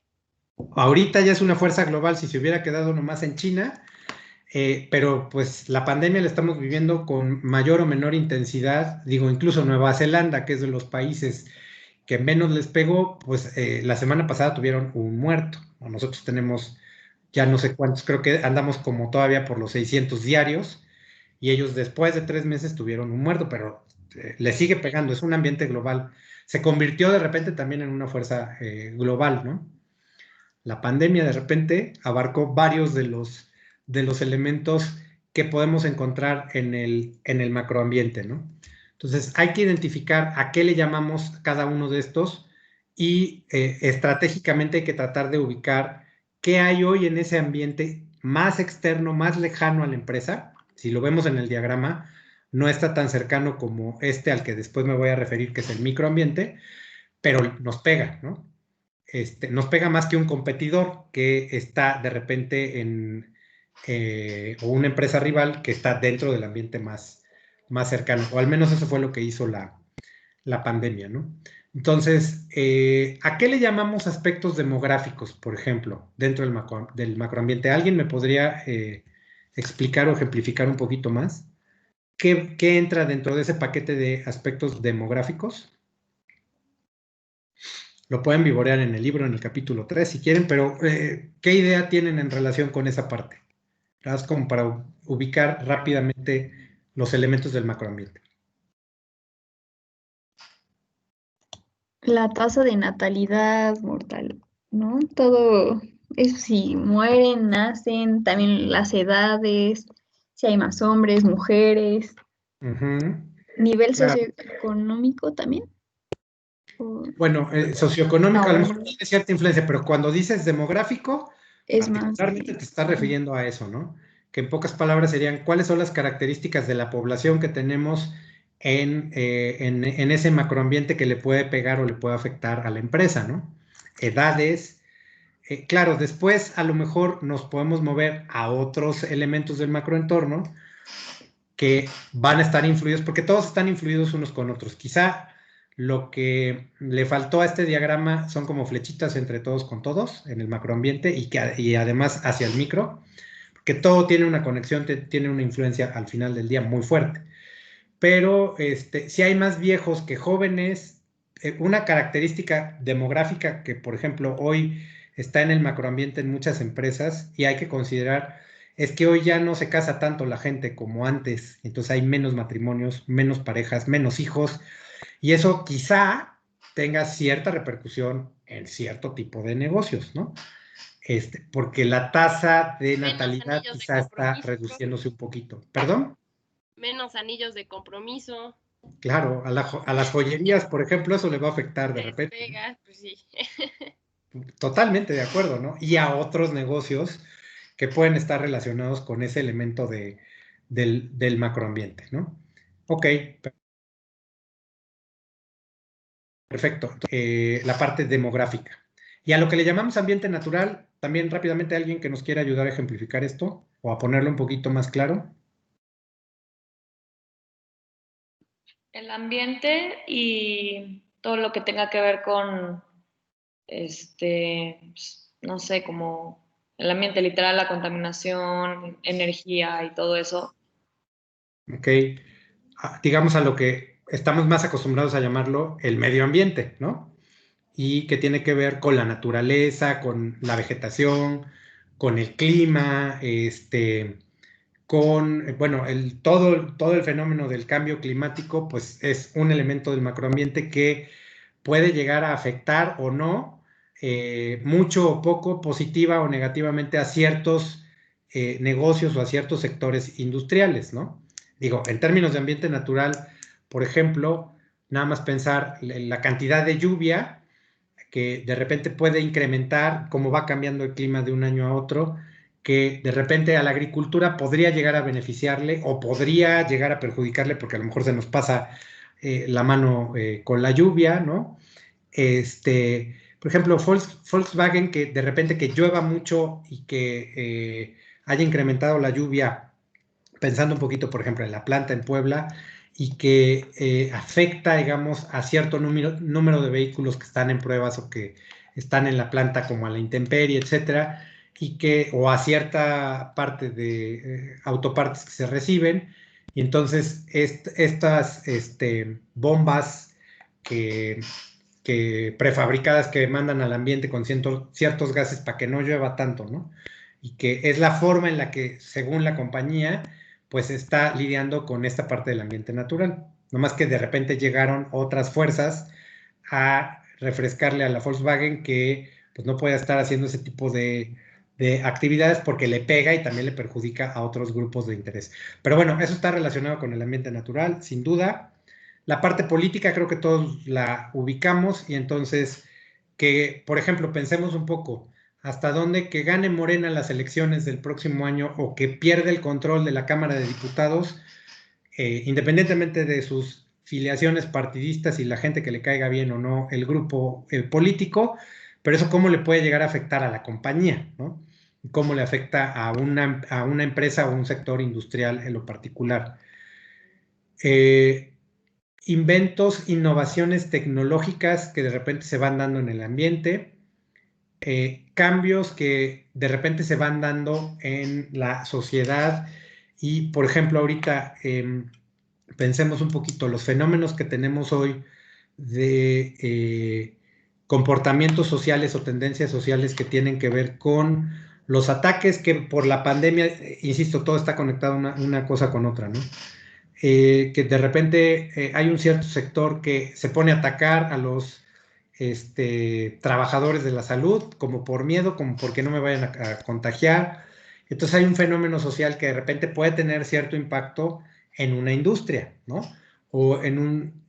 Ahorita ya es una fuerza global, si se hubiera quedado nomás en China, pero pues la pandemia la estamos viviendo con mayor o menor intensidad, digo, incluso Nueva Zelanda, que es de los países que menos les pegó, pues la semana pasada tuvieron un muerto. Nosotros tenemos ya no sé cuántos, creo que andamos como todavía por los 600 diarios, y ellos después de 3 meses tuvieron un muerto, pero le sigue pegando, es un ambiente global. Se convirtió de repente también en una fuerza global, ¿no? La pandemia de repente abarcó varios de los elementos que podemos encontrar en el macroambiente, ¿no? Entonces hay que identificar a qué le llamamos cada uno de estos y estratégicamente hay que tratar de ubicar qué hay hoy en ese ambiente más externo, más lejano a la empresa. Si lo vemos en el diagrama, no está tan cercano como al que después me voy a referir, que es el microambiente, pero nos pega, ¿no? Nos pega más que un competidor que está de repente o una empresa rival que está dentro del ambiente más más cercano, o al menos eso fue lo que hizo la pandemia, ¿no? Entonces, ¿a qué le llamamos aspectos demográficos, por ejemplo, dentro del macroambiente? ¿Alguien me podría explicar o ejemplificar un poquito más? ¿Qué entra dentro de ese paquete de aspectos demográficos? Lo pueden vivorear en el libro, en el capítulo 3, si quieren, pero ¿qué idea tienen en relación con esa parte? Es como para ubicar rápidamente los elementos del macroambiente. La tasa de natalidad mortal, ¿no? Todo eso, si mueren, nacen, también las edades, si hay más hombres, mujeres, nivel Claro. socioeconómico también. Bueno, socioeconómico a lo No. mejor tiene cierta influencia, pero cuando dices demográfico, Es más. particularmente te estás refiriendo a eso, ¿no? Que en pocas palabras serían, ¿cuáles son las características de la población que tenemos en ese macroambiente que le puede pegar o le puede afectar a la empresa, ¿no? Edades. Claro, después a lo mejor nos podemos mover a otros elementos del macroentorno que van a estar influidos, porque todos están influidos unos con otros. Quizá lo que le faltó a este diagrama son como flechitas entre todos con todos en el macroambiente y además hacia el micro, porque todo tiene una conexión, tiene una influencia al final del día muy fuerte. Pero si hay más viejos que jóvenes, una característica demográfica que, por ejemplo, hoy está en el macroambiente en muchas empresas y hay que considerar es que hoy ya no se casa tanto la gente como antes, entonces hay menos matrimonios, menos parejas, menos hijos, y eso quizá tenga cierta repercusión en cierto tipo de negocios, ¿no? Porque la tasa de natalidad quizá está reduciéndose un poquito. ¿Perdón? Menos anillos de compromiso. Claro, a las joyerías, por ejemplo, eso le va a afectar de repente. Pega, pues sí. Totalmente de acuerdo, ¿no? Y a otros negocios que pueden estar relacionados con ese elemento del macroambiente, ¿no? Ok, perfecto. La parte demográfica. Y a lo que le llamamos ambiente natural, también rápidamente alguien que nos quiera ayudar a ejemplificar esto o a ponerlo un poquito más claro. El ambiente y todo lo que tenga que ver con, no sé, como el ambiente literal, la contaminación, energía y todo eso. Ok, digamos a lo que estamos más acostumbrados a llamarlo el medio ambiente, ¿no? Y que tiene que ver con la naturaleza, con la vegetación, con el clima, bueno, todo el fenómeno del cambio climático, pues es un elemento del macroambiente que puede llegar a afectar o no, mucho o poco, positiva o negativamente a ciertos negocios o a ciertos sectores industriales, ¿no? Digo, en términos de ambiente natural, por ejemplo, nada más pensar la cantidad de lluvia que de repente puede incrementar cómo va cambiando el clima de un año a otro, que de repente a la agricultura podría llegar a beneficiarle o podría llegar a perjudicarle porque a lo mejor se nos pasa la mano con la lluvia, ¿no? Por ejemplo, Volkswagen, que de repente que llueva mucho y que haya incrementado la lluvia, pensando un poquito, por ejemplo, en la planta en Puebla, y que afecta, digamos, a cierto número de vehículos que están en pruebas o que están en la planta como a la intemperie, etcétera, o a cierta parte de autopartes que se reciben, y entonces estas bombas que prefabricadas que mandan al ambiente con ciertos gases para que no llueva tanto, ¿no? Y que es la forma en la que, según la compañía, pues está lidiando con esta parte del ambiente natural. No más que de repente llegaron otras fuerzas a refrescarle a la Volkswagen que pues no puede estar haciendo ese tipo de actividades porque le pega y también le perjudica a otros grupos de interés. Pero bueno, eso está relacionado con el ambiente natural, sin duda. La parte política creo que todos la ubicamos y entonces que, por ejemplo, pensemos un poco, hasta dónde que gane Morena las elecciones del próximo año o que pierde el control de la Cámara de Diputados, independientemente de sus filiaciones partidistas y la gente que le caiga bien o no el grupo político, pero eso cómo le puede llegar a afectar a la compañía, ¿no? Cómo le afecta a una empresa o un sector industrial en lo particular. Inventos, innovaciones tecnológicas que de repente se van dando en el ambiente, cambios que de repente se van dando en la sociedad y, por ejemplo, ahorita pensemos un poquito los fenómenos que tenemos hoy de comportamientos sociales o tendencias sociales que tienen que ver con los ataques que por la pandemia, insisto, todo está conectado una cosa con otra, ¿no? Que de repente hay un cierto sector que se pone a atacar a los trabajadores de la salud, como por miedo, como porque no me vayan a contagiar. Entonces hay un fenómeno social que de repente puede tener cierto impacto en una industria, ¿no? O en un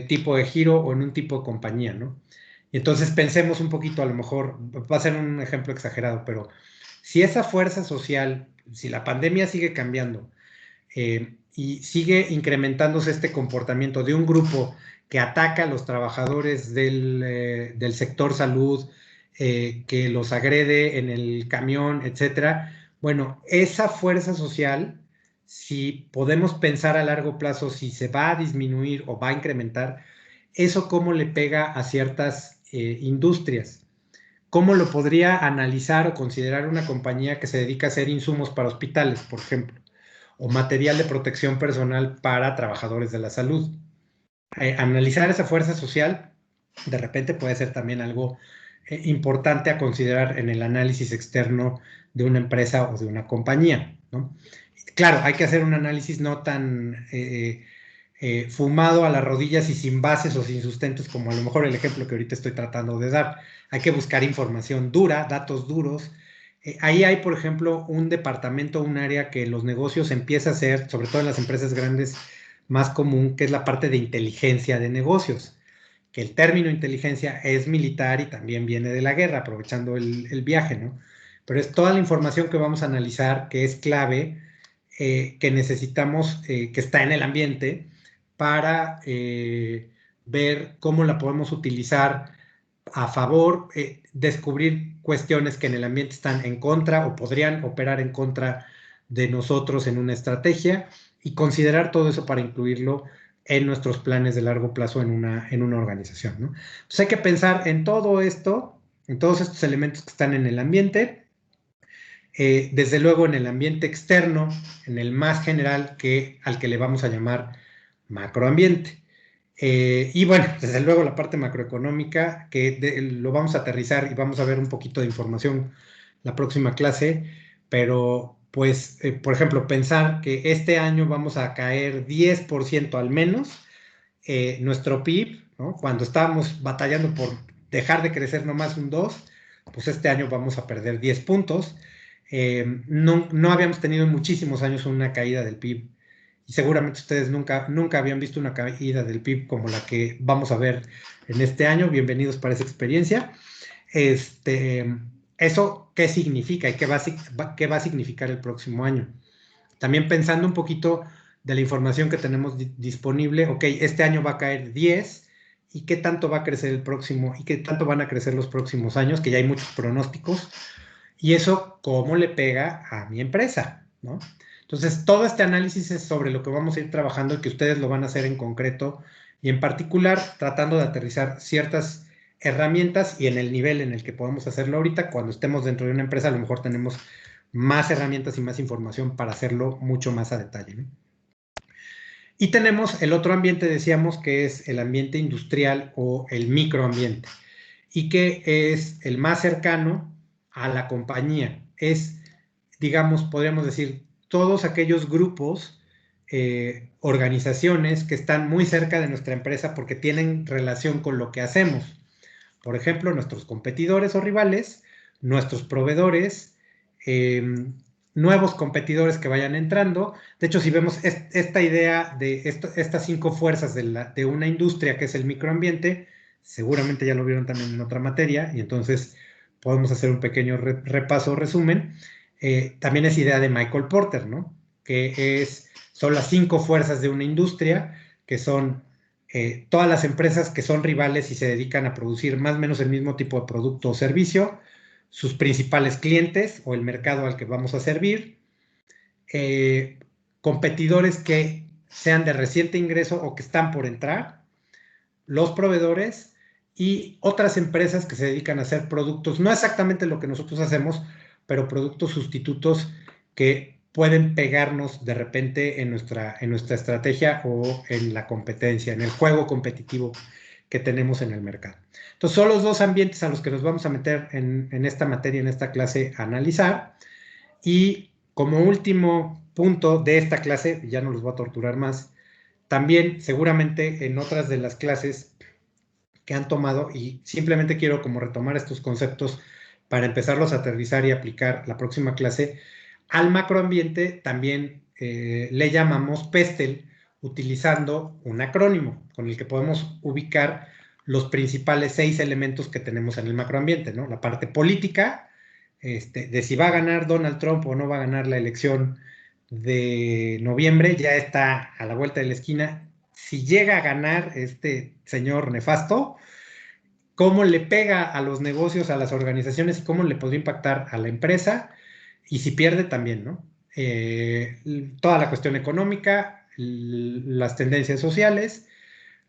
tipo de giro o en un tipo de compañía, ¿no? Y entonces pensemos un poquito, a lo mejor, va a ser un ejemplo exagerado, pero si esa fuerza social, si la pandemia sigue cambiando y sigue incrementándose este comportamiento de un grupo que ataca a los trabajadores del sector salud, que los agrede en el camión, etcétera, bueno, esa fuerza social, si podemos pensar a largo plazo si se va a disminuir o va a incrementar, eso cómo le pega a ciertas industrias. ¿Cómo lo podría analizar o considerar una compañía que se dedica a hacer insumos para hospitales, por ejemplo, o material de protección personal para trabajadores de la salud? Analizar esa fuerza social de repente puede ser también algo importante a considerar en el análisis externo de una empresa o de una compañía, ¿no? Claro, hay que hacer un análisis no tan fumado a las rodillas y sin bases o sin sustentos como a lo mejor el ejemplo que ahorita estoy tratando de dar. Hay que buscar información dura, datos duros. Ahí hay, por ejemplo, un departamento, un área que en los negocios empieza a ser, sobre todo en las empresas grandes, más común, que es la parte de inteligencia de negocios, que el término inteligencia es militar y también viene de la guerra, aprovechando el viaje, ¿no? Pero es toda la información que vamos a analizar, que es clave, que necesitamos, que está en el ambiente, para ver cómo la podemos utilizar a favor, descubrir cuestiones que en el ambiente están en contra o podrían operar en contra de nosotros en una estrategia y considerar todo eso para incluirlo en nuestros planes de largo plazo en una organización, ¿no? Entonces hay que pensar en todo esto, en todos estos elementos que están en el ambiente, desde luego en el ambiente externo, en el más general al que le vamos a llamar macroambiente. Y bueno, desde luego la parte macroeconómica, que lo vamos a aterrizar y vamos a ver un poquito de información la próxima clase, pero pues, por ejemplo, pensar que este año vamos a caer 10% al menos nuestro PIB, ¿no? Cuando estábamos batallando por dejar de crecer nomás un 2, pues este año vamos a perder 10 puntos. No habíamos tenido en muchísimos años una caída del PIB y seguramente ustedes nunca habían visto una caída del PIB como la que vamos a ver en este año. Bienvenidos para esa experiencia. ¿Eso qué significa y qué va a significar el próximo año? También pensando un poquito de la información que tenemos disponible, ok, este año va a caer 10, ¿y qué tanto va a crecer el próximo? ¿Y qué tanto van a crecer los próximos años? Que ya hay muchos pronósticos. Y eso, ¿cómo le pega a mi empresa? ¿No? Entonces, todo este análisis es sobre lo que vamos a ir trabajando y que ustedes lo van a hacer en concreto y en particular tratando de aterrizar ciertas herramientas y en el nivel en el que podemos hacerlo ahorita. Cuando estemos dentro de una empresa, a lo mejor tenemos más herramientas y más información para hacerlo mucho más a detalle, ¿no? Y tenemos el otro ambiente, decíamos, que es el ambiente industrial o el microambiente y que es el más cercano a la compañía. Es, digamos, podríamos decir, todos aquellos grupos, organizaciones que están muy cerca de nuestra empresa porque tienen relación con lo que hacemos. Por ejemplo, nuestros competidores o rivales, nuestros proveedores, nuevos competidores que vayan entrando. De hecho, si vemos esta idea de estas 5 fuerzas de una industria que es el microambiente, seguramente ya lo vieron también en otra materia y entonces podemos hacer un pequeño repaso o resumen. También es idea de Michael Porter, ¿no? Que son las 5 fuerzas de una industria, que son todas las empresas que son rivales y se dedican a producir más o menos el mismo tipo de producto o servicio, sus principales clientes o el mercado al que vamos a servir, competidores que sean de reciente ingreso o que están por entrar, los proveedores y otras empresas que se dedican a hacer productos, no exactamente lo que nosotros hacemos, pero productos sustitutos que pueden pegarnos de repente en nuestra estrategia o en la competencia, en el juego competitivo que tenemos en el mercado. Entonces, son los dos ambientes a los que nos vamos a meter en esta materia, en esta clase, a analizar. Y como último punto de esta clase, ya no los voy a torturar más, también seguramente en otras de las clases que han tomado, y simplemente quiero como retomar estos conceptos para empezarlos a aterrizar y aplicar la próxima clase, al macroambiente también le llamamos PESTEL, utilizando un acrónimo con el que podemos ubicar los principales 6 elementos que tenemos en el macroambiente, ¿no? La parte política, de si va a ganar Donald Trump o no va a ganar la elección de noviembre, ya está a la vuelta de la esquina. Si llega a ganar este señor nefasto, cómo le pega a los negocios, a las organizaciones y cómo le podría impactar a la empresa, y si pierde también, ¿no? Toda la cuestión económica, las tendencias sociales,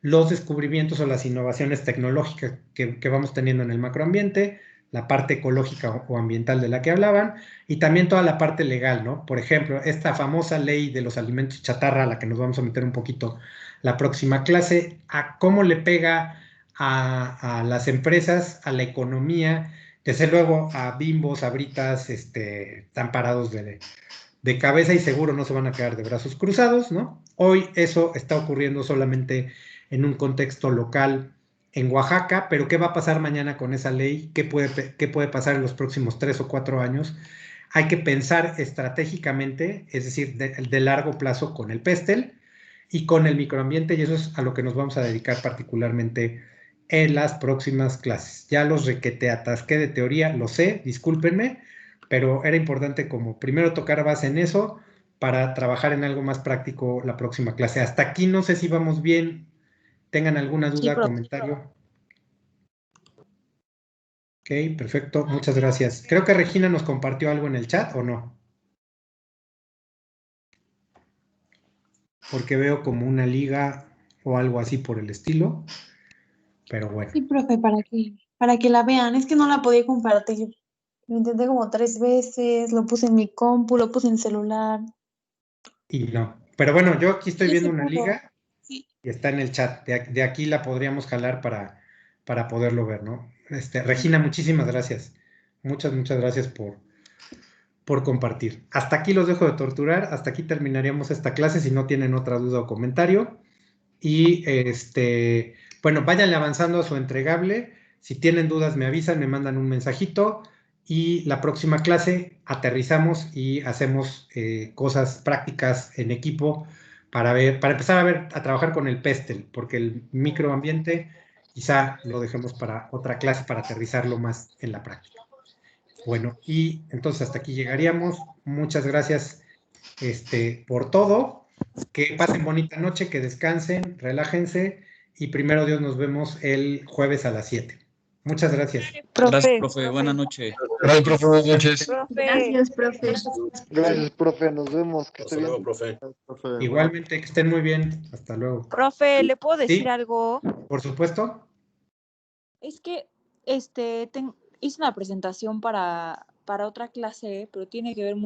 los descubrimientos o las innovaciones tecnológicas que vamos teniendo en el macroambiente, la parte ecológica o ambiental de la que hablaban, y también toda la parte legal, ¿no? Por ejemplo, esta famosa ley de los alimentos chatarra, a la que nos vamos a meter un poquito la próxima clase, a cómo le pega a las empresas, a la economía, desde luego a Bimbo, Sabritas, están parados de cabeza y seguro no se van a quedar de brazos cruzados, ¿no? Hoy eso está ocurriendo solamente en un contexto local en Oaxaca, pero ¿qué va a pasar mañana con esa ley? ¿Qué puede pasar en los próximos 3 o 4 años? Hay que pensar estratégicamente, es decir, de largo plazo con el PESTEL y con el microambiente, y eso es a lo que nos vamos a dedicar particularmente en las próximas clases. Ya los requete atasqué de teoría, lo sé, discúlpenme, pero era importante como primero tocar base en eso para trabajar en algo más práctico la próxima clase. Hasta aquí no sé si vamos bien, tengan alguna duda, Sí, comentario. Ok, perfecto, muchas gracias. Creo que Regina nos compartió algo en el chat, ¿o no? Porque veo como una liga o algo así por el estilo, pero bueno. Sí, profe, para que la vean. Es que no la podía compartir. Lo intenté como 3 veces, lo puse en mi compu, lo puse en celular. Y no. Pero bueno, yo aquí estoy Ya viendo se una pudo. liga Sí. y está en el chat. De aquí la podríamos jalar para poderlo ver, ¿no? Regina, muchísimas gracias. Muchas gracias por compartir. Hasta aquí los dejo de torturar. Hasta aquí terminaríamos esta clase si no tienen otra duda o comentario. Y bueno, váyanle avanzando a su entregable. Si tienen dudas, me avisan, me mandan un mensajito. Y la próxima clase aterrizamos y hacemos cosas prácticas en equipo para empezar a trabajar con el PESTEL, porque el microambiente quizá lo dejemos para otra clase para aterrizarlo más en la práctica. Bueno, y entonces hasta aquí llegaríamos. Muchas gracias por todo. Que pasen bonita noche, que descansen, relájense y primero Dios nos vemos el jueves a las 7. Muchas gracias. Gracias, profe. Buenas noches. Gracias, profe. Buenas noches. Gracias, profe. Gracias, profe. Nos vemos. Que esté Hasta luego, bien. profe. Profe. Igualmente, que estén muy bien. Hasta luego. Profe, ¿le puedo decir ¿Sí? algo? Por supuesto. Es que hice una presentación para otra clase, pero tiene que ver mucho